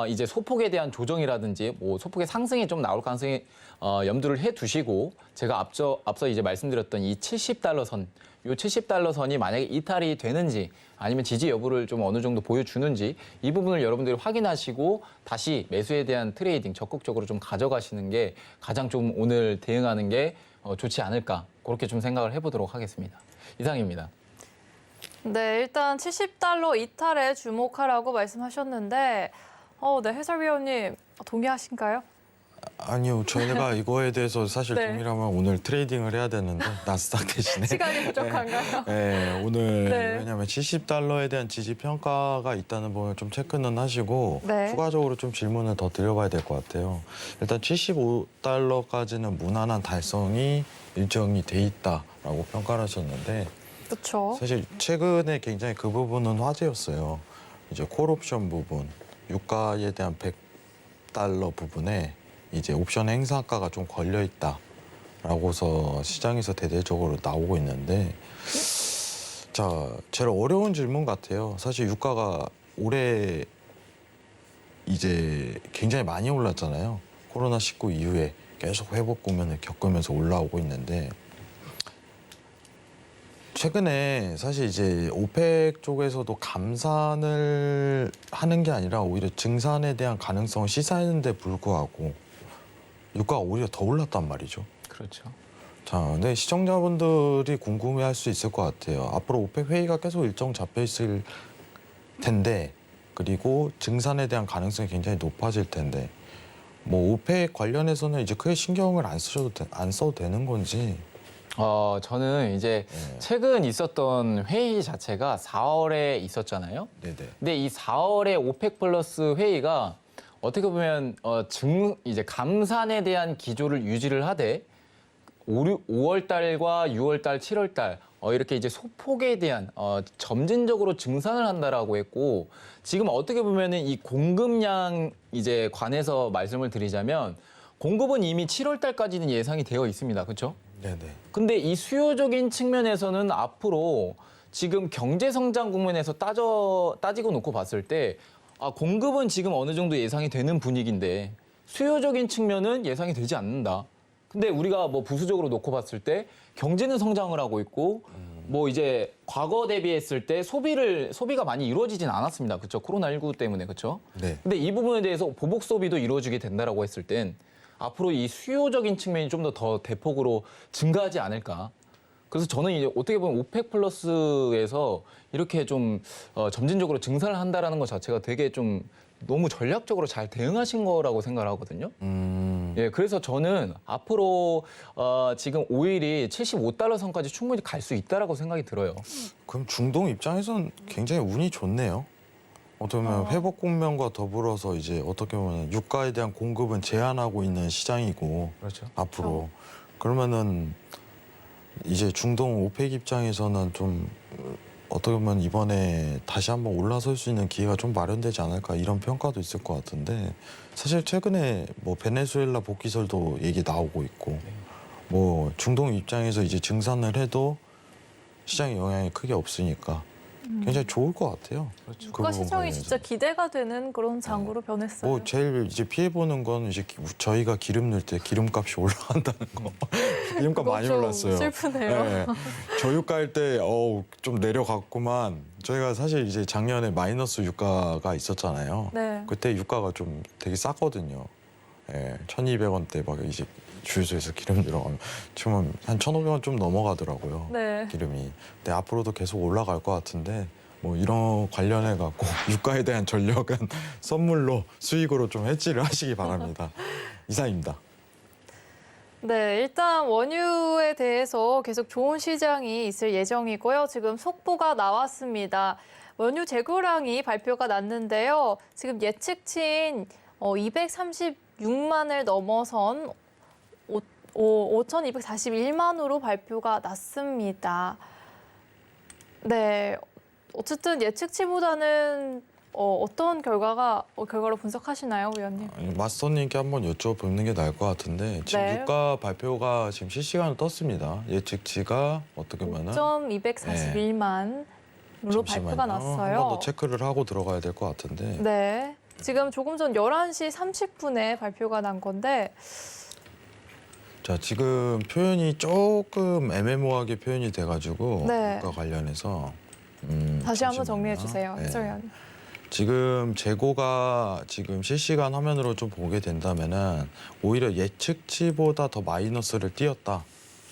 이제 소폭에 대한 조정이라든지 뭐 소폭의 상승이 좀 나올 가능성이 염두를 해 두시고 제가 앞서 이제 말씀드렸던 이 70달러 선, 요 70달러 선이 만약에 이탈이 되는지 아니면 지지 여부를 좀 어느 정도 보여주는지 이 부분을 여러분들이 확인하시고 다시 매수에 대한 트레이딩 적극적으로 좀 가져가시는 게 가장 좀 오늘 대응하는 게 좋지 않을까 그렇게 좀 생각을 해보도록 하겠습니다. 이상입니다. 네, 일단 70달러 이탈에 주목하라고 말씀하셨는데 네, 해설위원님 동의하신가요? 아니요, 저희가 이거에 대해서 사실 네. 동일하면 오늘 트레이딩을 해야 되는데 나스닥 대신에 시간이 부족한가요? 네, 오늘 네. 왜냐하면 70달러에 대한 지지 평가가 있다는 부분을 좀 체크는 하시고 네. 추가적으로 좀 질문을 더 드려봐야 될 것 같아요. 일단 75달러까지는 무난한 달성이 일정이 돼 있다라고 평가를 하셨는데 그렇죠. 사실 최근에 굉장히 그 부분은 화제였어요. 이제 콜옵션 부분, 유가에 대한 100달러 부분에 이제 옵션 행사가가 좀 걸려 있다라고서 시장에서 대대적으로 나오고 있는데 자, 제일 어려운 질문 같아요. 사실 유가가 올해 이제 굉장히 많이 올랐잖아요. 코로나19 이후에 계속 회복 국면을 겪으면서 올라오고 있는데 최근에 사실 이제 오펙 쪽에서도 감산을 하는 게 아니라 오히려 증산에 대한 가능성을 시사했는데 불구하고 유가가 오히려 더 올랐단 말이죠. 그렇죠. 자, 근데 시청자분들이 궁금해할 수 있을 것 같아요. 앞으로 오펙 회의가 계속 일정 잡혀 있을 텐데 그리고 증산에 대한 가능성이 굉장히 높아질 텐데 뭐 오펙 관련해서는 이제 크게 신경을 안 써도 되는 건지. 저는 이제 네. 최근 있었던 회의 자체가 4월에 있었잖아요. 네네. 근데 이 4월에 오펙 플러스 회의가 어떻게 보면 이제 감산에 대한 기조를 유지를 하되 5월 달과 6월 달, 7월 달 이렇게 이제 소폭에 대한 점진적으로 증산을 한다라고 했고 지금 어떻게 보면은 이 공급량 이제 관해서 말씀을 드리자면 공급은 이미 7월 달까지는 예상이 되어 있습니다. 그렇죠? 네네. 근데 이 수요적인 측면에서는 앞으로 지금 경제 성장 국면에서 따지고 놓고 봤을 때 공급은 지금 어느 정도 예상이 되는 분위기인데 수요적인 측면은 예상이 되지 않는다. 근데 우리가 뭐 부수적으로 놓고 봤을 때 경제는 성장을 하고 있고 뭐 이제 과거 대비했을 때 소비가 많이 이루어지진 않았습니다. 그렇죠? 코로나19 때문에 그렇죠? 네. 근데 이 부분에 대해서 보복 소비도 이루어지게 된다라고 했을 땐 앞으로 이 수요적인 측면이 좀 더 대폭으로 증가하지 않을까. 그래서 저는 이제 어떻게 보면 오펙 플러스에서 이렇게 좀 점진적으로 증산을 한다라는 것 자체가 되게 좀 너무 전략적으로 잘 대응하신 거라고 생각을 하거든요. 예, 그래서 저는 앞으로 지금 오일이 75달러 선까지 충분히 갈 수 있다라고 생각이 들어요. 그럼 중동 입장에선 굉장히 운이 좋네요. 어떻게 보면 회복 국면과 더불어서 이제 어떻게 보면 유가에 대한 공급은 제한하고 있는 시장이고 그렇죠. 앞으로 그러면은 이제 중동 오펙 입장에서는 좀 어떻게 보면 이번에 다시 한번 올라설 수 있는 기회가 좀 마련되지 않을까 이런 평가도 있을 것 같은데 사실 최근에 뭐 베네수엘라 복귀설도 얘기 나오고 있고 뭐 중동 입장에서 이제 증산을 해도 시장에 영향이 크게 없으니까 굉장히 좋을 것 같아요. 그렇죠. 국가 시장이 진짜 기대가 되는 그런 장구로 변했어요. 뭐 제일 이제 피해 보는 건 이제 저희가 기름 넣을 때 기름값이 올라간다는 거. 기름값 많이 좀 올랐어요. 슬프네요. 네. 저유가일 때 좀 내려갔구만. 저희가 사실 이제 작년에 마이너스 유가가 있었잖아요. 네. 그때 유가가 좀 되게 쌌거든요. 예, 1,200원대 막 이제 주유소에서 기름 들어가면 지금 한 1,500원 좀 넘어가더라고요. 네. 기름이. 근데 앞으로도 계속 올라갈 것 같은데 뭐 이런 관련해 갖고 유가에 대한 전력은 선물로 수익으로 좀 해지를 하시기 바랍니다. 이상입니다. 네, 일단 원유에 대해서 계속 좋은 시장이 있을 예정이고요. 지금 속보가 나왔습니다. 원유 재고량이 발표가 났는데요. 지금 예측치인 236만을 넘어선 5,241만으로 발표가 났습니다. 네, 어쨌든 예측치보다는 어떤 결과로 분석하시나요, 위원님? 마스터님께 한번 여쭤보는 게 나을 것 같은데 지금 네. 유가 발표가 지금 실시간으로 떴습니다. 예측치가 어떻게 보면 5.241만으로 발표가 났어요. 한 번 더 체크를 하고 들어가야 될 것 같은데 네. 지금 조금 전 11시 30분에 발표가 난 건데, 자 지금 표현이 조금 애매모호하게 표현이 돼가지고 네. 유가 관련해서 다시 한번 잠시만요. 정리해 주세요, 네. 해설위원. 지금 재고가 지금 실시간 화면으로 좀 보게 된다면은 오히려 예측치보다 더 마이너스를 띄었다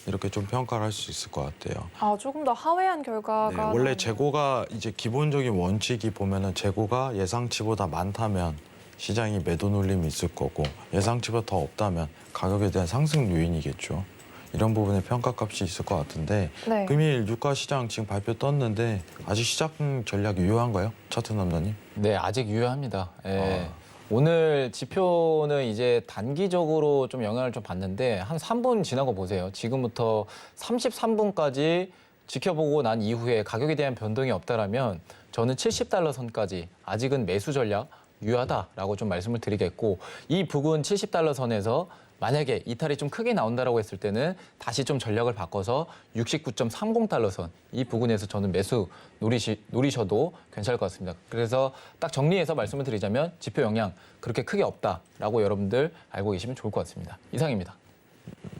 이렇게 좀 평가를 할 수 있을 것 같아요. 조금 더 하회한 결과가 네, 원래 나오네요. 재고가 이제 기본적인 원칙이 보면은 재고가 예상치보다 많다면 시장이 매도 눌림이 있을 거고 예상치보다 더 없다면 가격에 대한 상승 요인이겠죠. 이런 부분에 평가값이 있을 것 같은데 네. 금일 유가 시장 지금 발표 떴는데 아직 시장 전략이 유효한가요? 차트 남자님? 네, 아직 유효합니다. 예. 아. 오늘 지표는 이제 단기적으로 좀 영향을 좀 받는데 한 3분 지나고 보세요. 지금부터 33분까지 지켜보고 난 이후에 가격에 대한 변동이 없다라면 저는 70달러 선까지 아직은 매수 전략 유효하다라고 좀 말씀을 드리겠고 이 부근 70달러 선에서 만약에 이탈이 좀 크게 나온다라고 했을 때는 다시 좀 전략을 바꿔서 69.30달러 선 이 부근에서 저는 매수 노리셔도 괜찮을 것 같습니다. 그래서 딱 정리해서 말씀을 드리자면 지표 영향 그렇게 크게 없다라고 여러분들 알고 계시면 좋을 것 같습니다. 이상입니다.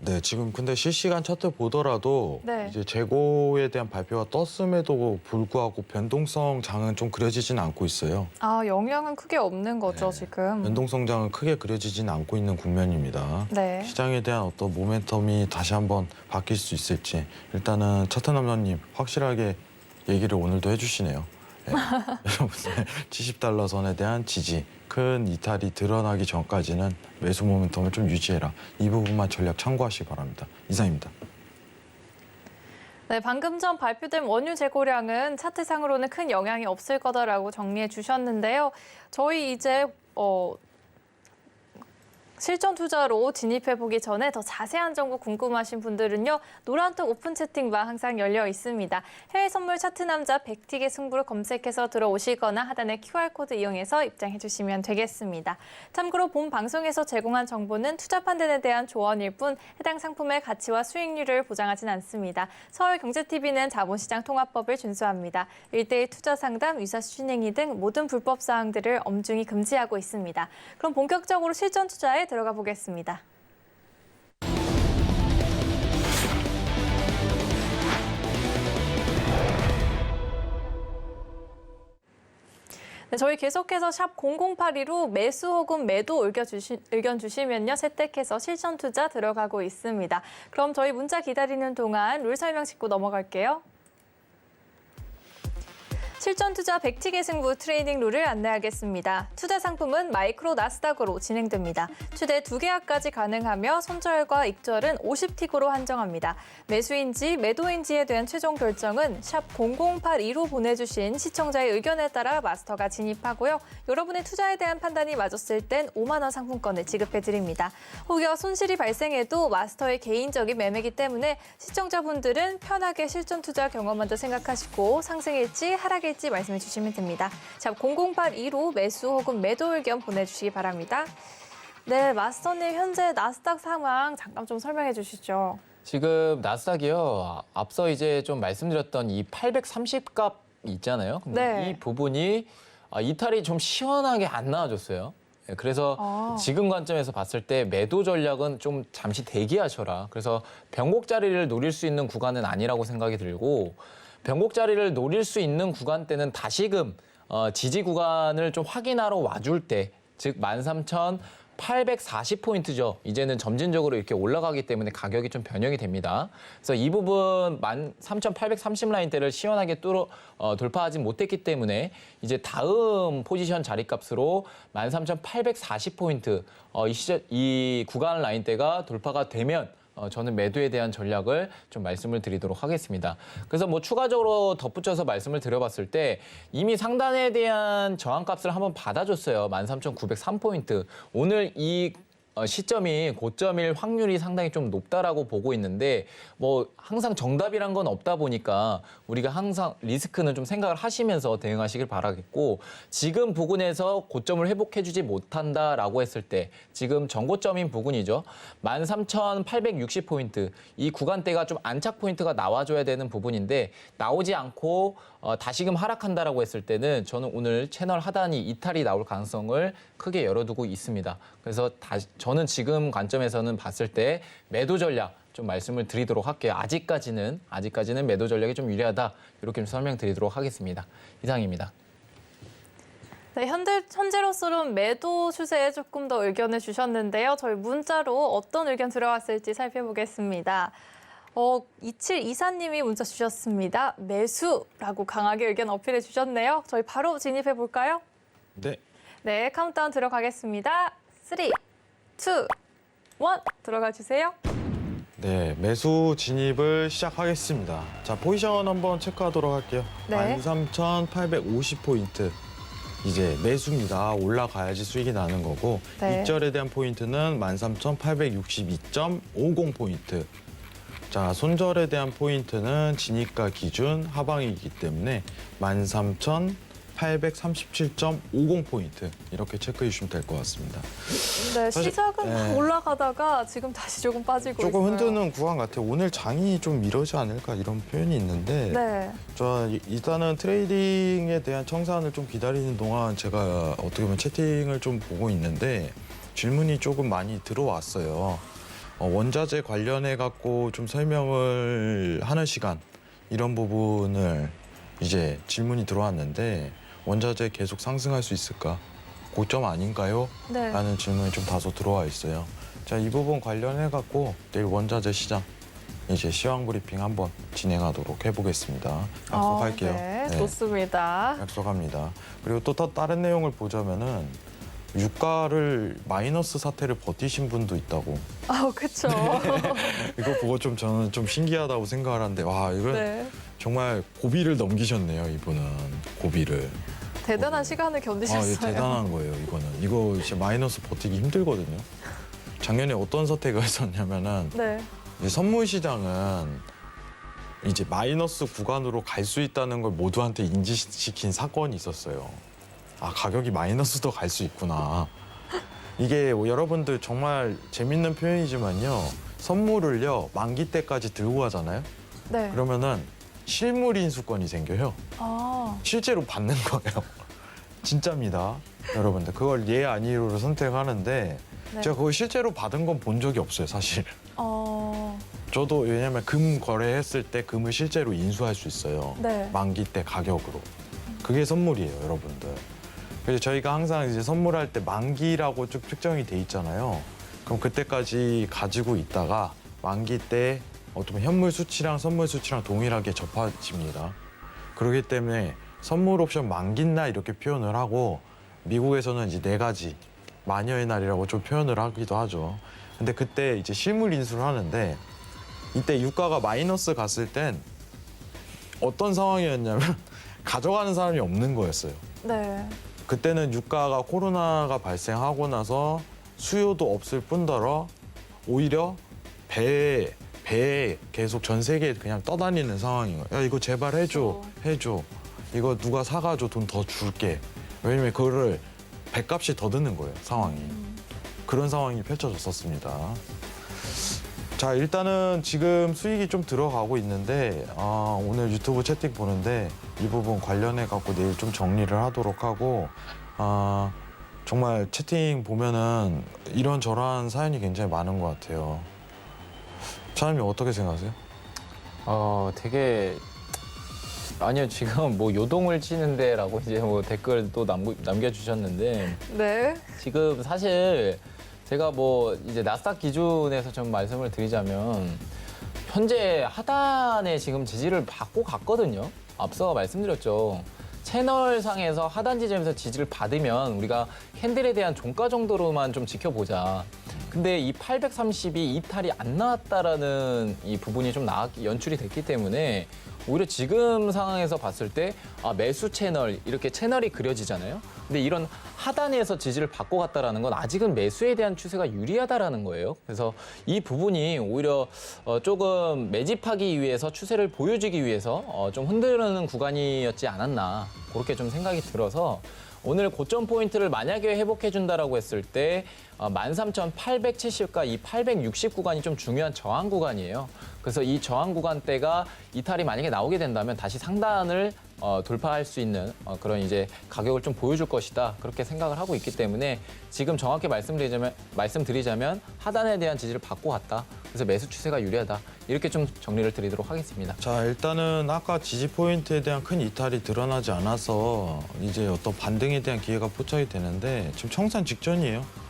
네, 지금 근데 실시간 차트 보더라도 네. 이제 재고에 대한 발표가 떴음에도 불구하고 변동성 장은 좀 그려지진 않고 있어요. 영향은 크게 없는 거죠, 네. 지금. 변동성 장은 크게 그려지진 않고 있는 국면입니다. 네. 시장에 대한 어떤 모멘텀이 다시 한번 바뀔 수 있을지 일단은 차트 남자님 확실하게 얘기를 오늘도 해주시네요. 네. 여러분들 70달러 선에 대한 지지, 큰 이탈이 드러나기 전까지는 매수 모멘텀을 좀 유지해라. 이 부분만 전략 참고하시기 바랍니다. 이상입니다. 네, 방금 전 발표된 원유 재고량은 차트상으로는 큰 영향이 없을 거다라고 정리해 주셨는데요. 저희 이제 실전 투자로 진입해보기 전에 더 자세한 정보 궁금하신 분들은요. 노란톡 오픈 채팅방 항상 열려 있습니다. 해외 선물 차트 남자 백틱의 승부를 검색해서 들어오시거나 하단의 QR코드 이용해서 입장해 주시면 되겠습니다. 참고로 본 방송에서 제공한 정보는 투자 판단에 대한 조언일 뿐 해당 상품의 가치와 수익률을 보장하진 않습니다. 서울경제TV는 자본시장 통합법을 준수합니다. 1:1 투자 상담, 유사수신 행위 등 모든 불법 사항들을 엄중히 금지하고 있습니다. 그럼 본격적으로 실전 투자에 들어가 보겠습니다. 네, 저희 계속해서 샵 0082로 매수 혹은 매도 의견 주시면요. 채택해서 실전 투자 들어가고 있습니다. 그럼 저희 문자 기다리는 동안 룰 설명 짚고 넘어갈게요. 실전 투자 백틱의 승부 트레이딩 룰을 안내하겠습니다. 투자 상품은 마이크로 나스닥으로 진행됩니다. 최대 2계약까지 가능하며 손절과 익절은 50틱으로 한정합니다. 매수인지 매도인지에 대한 최종 결정은 샵 0082로 보내주신 시청자의 의견에 따라 마스터가 진입하고요. 여러분의 투자에 대한 판단이 맞았을 땐 5만 원 상품권을 지급해드립니다. 혹여 손실이 발생해도 마스터의 개인적인 매매이기 때문에 시청자분들은 편하게 실전 투자 경험한다 생각하시고 상승일지 하락일지 말씀해 주시면 됩니다. 샵 0082로 매수 혹은 매도 의견 보내주시기 바랍니다. 네, 마스터님 현재 나스닥 상황 잠깐 좀 설명해 주시죠. 지금 나스닥이요. 앞서 이제 좀 말씀드렸던 이 830값 있잖아요. 근데 네. 이 부분이 이탈이 좀 시원하게 안 나와줬어요. 그래서 지금 관점에서 봤을 때 매도 전략은 좀 잠시 대기하셔라. 그래서 변곡 자리를 노릴 수 있는 구간은 아니라고 생각이 들고 변곡 자리를 노릴 수 있는 구간대는 다시금 지지 구간을 좀 확인하러 와줄 때, 즉 13,840포인트죠. 이제는 점진적으로 이렇게 올라가기 때문에 가격이 좀 변형이 됩니다. 그래서 이 부분 13,830 라인대를 시원하게 돌파하지 못했기 때문에 이제 다음 포지션 자리값으로 13,840포인트 이 구간 라인대가 돌파가 되면 저는 매도에 대한 전략을 좀 말씀을 드리도록 하겠습니다. 그래서 뭐 추가적으로 덧붙여서 말씀을 드려봤을 때 이미 상단에 대한 저항값을 한번 받아줬어요. 13,903포인트. 오늘 이 시점이 고점일 확률이 상당히 좀 높다라고 보고 있는데 뭐 항상 정답이란 건 없다 보니까 우리가 항상 리스크는 좀 생각을 하시면서 대응하시길 바라겠고 지금 부근에서 고점을 회복해주지 못한다라고 했을 때 지금 전고점인 부근이죠. 13,860포인트 이 구간대가 좀 안착 포인트가 나와줘야 되는 부분인데 나오지 않고 다시금 하락한다라고 했을 때는 저는 오늘 채널 하단이 이탈이 나올 가능성을 크게 열어두고 있습니다. 그래서 저는 지금 관점에서는 봤을 때 매도 전략 좀 말씀을 드리도록 할게요. 아직까지는 매도 전략이 좀 유리하다. 이렇게 좀 설명드리도록 하겠습니다. 이상입니다. 네, 현재로서는 매도 추세에 조금 더 의견을 주셨는데요. 저희 문자로 어떤 의견 들어왔을지 살펴보겠습니다. 2724님이 문자 주셨습니다. 매수라고 강하게 의견 어필해 주셨네요. 저희 바로 진입해 볼까요? 네. 네, 카운트다운 들어가겠습니다. 3, 2, 1 들어가 주세요. 네, 매수 진입을 시작하겠습니다. 자, 포지션 한번 체크하도록 할게요. 네. 13,850포인트. 이제 매수입니다. 올라가야지 수익이 나는 거고 네. 익절에 대한 포인트는 13,862.50포인트. 자, 손절에 대한 포인트는 진입가 기준 하방이기 때문에 13,837.50포인트 이렇게 체크해 주시면 될 것 같습니다. 네, 사실, 시작은 올라가다가 지금 다시 조금 빠지고 조금 있어요. 흔드는 구간 같아요. 오늘 장이 좀 이러지 않을까 이런 표현이 있는데 네. 저 일단은 트레이딩에 대한 청산을 좀 기다리는 동안 제가 어떻게 보면 채팅을 좀 보고 있는데 질문이 조금 많이 들어왔어요. 원자재 관련해 갖고 좀 설명을 하는 시간 이런 부분을 이제 질문이 들어왔는데 원자재 계속 상승할 수 있을까? 고점 아닌가요? 네. 라는 질문이 좀 다소 들어와 있어요. 자, 이 부분 관련해 갖고 내일 원자재 시장 이제 시황 브리핑 한번 진행하도록 해보겠습니다. 약속할게요. 네, 네, 좋습니다. 약속합니다. 그리고 또 다른 내용을 보자면은 유가를 마이너스 사태를 버티신 분도 있다고. 그렇죠. 이거 보고 좀 저는 좀 신기하다고 생각을 하는데 와 이건 네. 정말 고비를 넘기셨네요. 이분은 고비를. 대단한 시간을 아, 견디셨어요. 이거 대단한 거예요. 이거는 이거 진짜 마이너스 버티기 힘들거든요. 작년에 어떤 선택을 했었냐면은 네. 이제 선물 시장은 이제 마이너스 구간으로 갈 수 있다는 걸 모두한테 인지시킨 사건이 있었어요. 아, 가격이 마이너스도 갈 수 있구나. 이게 여러분들 정말 재밌는 표현이지만요. 선물을요, 만기 때까지 들고 가잖아요. 네. 그러면은 실물 인수권이 생겨요. 아, 실제로 받는 거예요. 진짜입니다. 여러분들. 그걸 예, 아니로를 선택하는데 네. 제가 그걸 실제로 받은 건 본 적이 없어요, 사실. 어, 저도 왜냐면 금 거래했을 때 금을 실제로 인수할 수 있어요. 네. 만기 때 가격으로. 그게 선물이에요, 여러분들. 그래서 저희가 항상 이제 선물할 때 만기라고 쭉 측정이 돼 있잖아요. 그럼 그때까지 가지고 있다가 만기 때 어떤 현물 수치랑 선물 수치랑 동일하게 접해집니다. 그렇기 때문에 선물 옵션 만기날 이렇게 표현을 하고 미국에서는 이제 4가지 마녀의 날이라고 좀 표현을 하기도 하죠. 근데 그때 이제 실물 인수를 하는데 이때 유가가 마이너스 갔을 땐 어떤 상황이었냐면 가져가는 사람이 없는 거였어요. 네. 그때는 유가가 코로나가 발생하고 나서 수요도 없을 뿐더러 오히려 배에 계속 전 세계에 그냥 떠다니는 상황인 거예요. 야, 이거 제발 해줘. 이거 누가 사가줘. 돈 더 줄게. 왜냐면 그거를 배값이 더 드는 거예요, 상황이. 그런 상황이 펼쳐졌었습니다. 자, 일단은 지금 수익이 좀 들어가고 있는데 오늘 유튜브 채팅 보는데 이 부분 관련해 갖고 내일 좀 정리를 하도록 하고 정말 채팅 보면은 이런저런 사연이 굉장히 많은 것 같아요. 차장님 어떻게 생각하세요? 되게 아니요 지금 뭐 요동을 치는데라고 이제 뭐 댓글 또 남겨주셨는데 네. 지금 사실 제가 뭐 이제 나스닥 기준에서 좀 말씀을 드리자면 현재 하단에 지금 지지를 받고 갔거든요. 앞서 말씀드렸죠. 채널상에서 하단 지점에서 지지를 받으면 우리가 캔들에 대한 종가 정도로만 좀 지켜보자. 근데 이 830이 이탈이 안 나왔다라는 이 부분이 좀 연출이 됐기 때문에 오히려 지금 상황에서 봤을 때 매수 채널 이렇게 채널이 그려지잖아요. 근데 이런 하단에서 지지를 받고 갔다라는 건 아직은 매수에 대한 추세가 유리하다라는 거예요. 그래서 이 부분이 오히려 조금 매집하기 위해서 추세를 보여주기 위해서 좀 흔들리는 구간이었지 않았나 그렇게 좀 생각이 들어서 오늘 고점 포인트를 만약에 회복해준다라고 했을 때 13,870과 이 860 구간이 좀 중요한 저항 구간이에요. 그래서 이 저항 구간대가 이탈이 만약에 나오게 된다면 다시 상단을 돌파할 수 있는 그런 이제 가격을 좀 보여줄 것이다. 그렇게 생각을 하고 있기 때문에 지금 정확히 말씀드리자면 하단에 대한 지지를 받고 갔다. 그래서 매수 추세가 유리하다. 이렇게 좀 정리를 드리도록 하겠습니다. 자, 일단은 아까 지지 포인트에 대한 큰 이탈이 드러나지 않아서 이제 어떤 반등에 대한 기회가 포착이 되는데 지금 청산 직전이에요.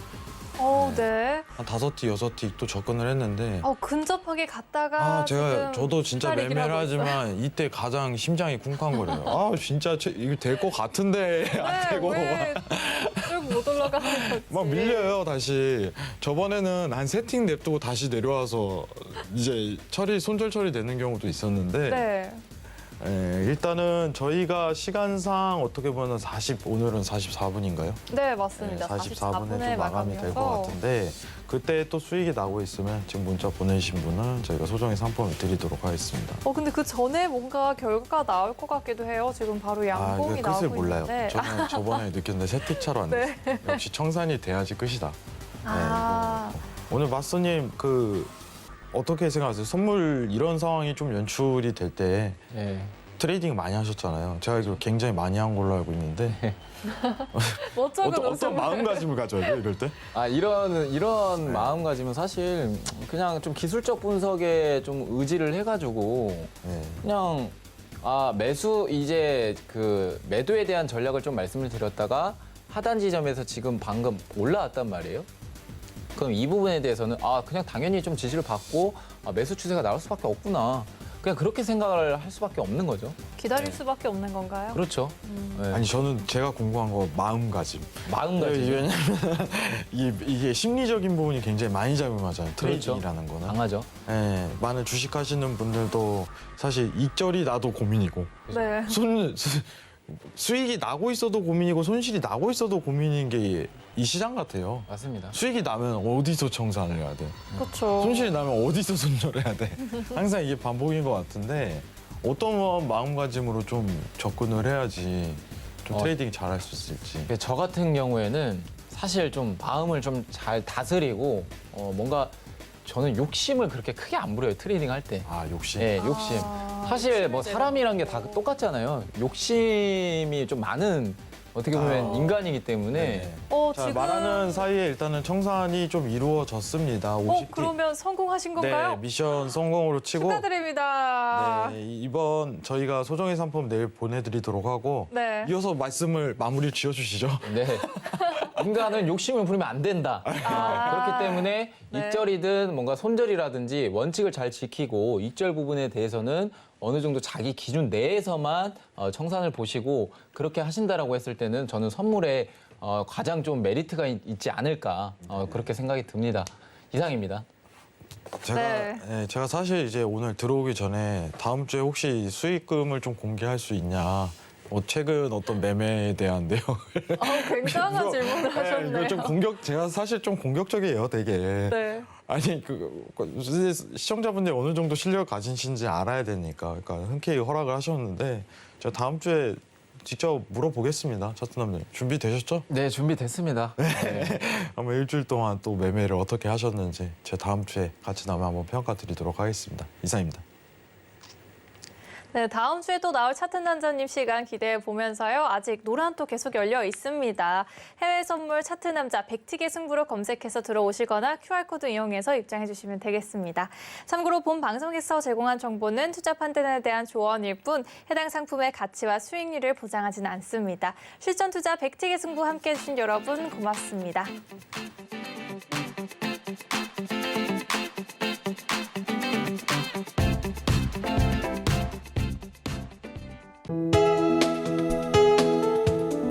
네. 한 5티, 6티 또 접근을 했는데 근접하게 갔다가 저도 진짜 이탈 얘기를 하고 있어요. 매매하지만 이때 가장 심장이 쿵쾅거려요. 진짜 이거 될 것 같은데 안 되고 왜쭉못 올라가는 거지? 막 밀려요 다시. 저번에는 한 3팅 냅두고 다시 내려와서 이제 손절 처리되는 경우도 있었는데 네. 일단은 저희가 시간상 어떻게 보면 오늘은 44분인가요? 네, 맞습니다. 44분에 좀 마감이 될 것 같은데 그때 또 수익이 나고 있으면 지금 문자 보내신 분은 저희가 소정의 상품을 드리도록 하겠습니다. 근데 그 전에 뭔가 결과가 나올 것 같기도 해요. 지금 바로 양봉이 이거 끝을 나오고 몰라요. 있는데. 저는 저번에 느꼈는데 세틱차로 안 됐어요. 역시 청산이 돼야지 끝이다. 오늘 마스터님 어떻게 생각하세요? 선물 이런 상황이 좀 연출이 될 때 네. 트레이딩 많이 하셨잖아요. 제가 알기로 굉장히 많이 한 걸로 알고 있는데 어떤 마음가짐을 가져야 돼요, 이럴 때? 이런 마음가짐은 사실 그냥 좀 기술적 분석에 좀 의지를 해가지고 그냥 매수 이제 매도에 대한 전략을 좀 말씀을 드렸다가 하단 지점에서 지금 방금 올라왔단 말이에요. 그럼 이 부분에 대해서는 그냥 당연히 좀 지지를 받고 매수 추세가 나올 수밖에 없구나. 그냥 그렇게 생각을 할 수밖에 없는 거죠. 기다릴 수밖에 없는 건가요? 그렇죠. 네. 아니 저는 제가 궁금한 거 마음가짐. 마음가짐. 왜냐면 이게 심리적인 부분이 굉장히 많이 작용하잖아요. 트레이딩이라는 거는. 강하죠. 많은 주식하시는 분들도 사실 익절이 나도 고민이고 네. 수익이 나고 있어도 고민이고 손실이 나고 있어도 고민인 게 이 시장 같아요. 맞습니다. 수익이 나면 어디서 청산을 해야 돼? 그렇죠. 손실이 나면 어디서 손절해야 돼? 항상 이게 반복인 것 같은데 어떤 마음가짐으로 좀 접근을 해야지 좀 트레이딩 잘할 수 있을지. 저 같은 경우에는 사실 좀 마음을 좀 잘 다스리고 뭔가 저는 욕심을 그렇게 크게 안 부려요, 트레이딩 할 때. 아, 욕심. 네, 욕심. 사실 뭐 사람이란 게 다 똑같잖아요. 욕심이 좀 많은 어떻게 보면 인간이기 때문에 네. 자, 지금 말하는 사이에 일단은 청산이 좀 이루어졌습니다. 50개. 그러면 성공하신 건가요? 네, 미션 성공으로 치고 축하드립니다. 네, 이번 저희가 소정의 상품 내일 보내드리도록 하고 네. 이어서 말씀을 마무리 지어주시죠. 네. 인간은 욕심을 부리면 안 된다. 그렇기 때문에 네. 입절이든 뭔가 손절이라든지 원칙을 잘 지키고 입절 부분에 대해서는 어느 정도 자기 기준 내에서만 청산을 보시고 그렇게 하신다라고 했을 때는 저는 선물에 가장 좀 메리트가 있지 않을까 그렇게 생각이 듭니다. 이상입니다. 제가 사실 이제 오늘 들어오기 전에 다음 주에 혹시 수익금을 좀 공개할 수 있냐. 최근 어떤 매매에 대한 내용을 굉장한 질문을 하셨네요. 좀 제가 사실 좀 공격적이에요, 되게. 네. 아니 시청자분들이 어느 정도 실력 가지신지 알아야 되니까, 그러니까 흔쾌히 허락을 하셨는데 제가 다음 주에 직접 물어보겠습니다, 차트남님. 준비되셨죠? 네, 준비됐습니다. 네. 한번 일주일 동안 또 매매를 어떻게 하셨는지 제가 다음 주에 같이 나면 한번 평가 드리도록 하겠습니다. 이상입니다. 네, 다음 주에 또 나올 차트 남자님 시간 기대해 보면서요. 아직 노란도 계속 열려 있습니다. 해외 선물 차트 남자 백티기 승부로 검색해서 들어오시거나 QR코드 이용해서 입장해 주시면 되겠습니다. 참고로 본 방송에서 제공한 정보는 투자 판단에 대한 조언일 뿐 해당 상품의 가치와 수익률을 보장하지는 않습니다. 실전 투자 백티기 승부 함께해 주신 여러분 고맙습니다.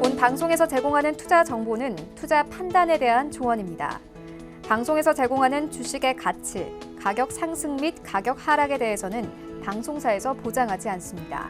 본 방송에서 제공하는 투자 정보는 투자 판단에 대한 조언입니다. 방송에서 제공하는 주식의 가치, 가격 상승 및 가격 하락에 대해서는 방송사에서 보장하지 않습니다.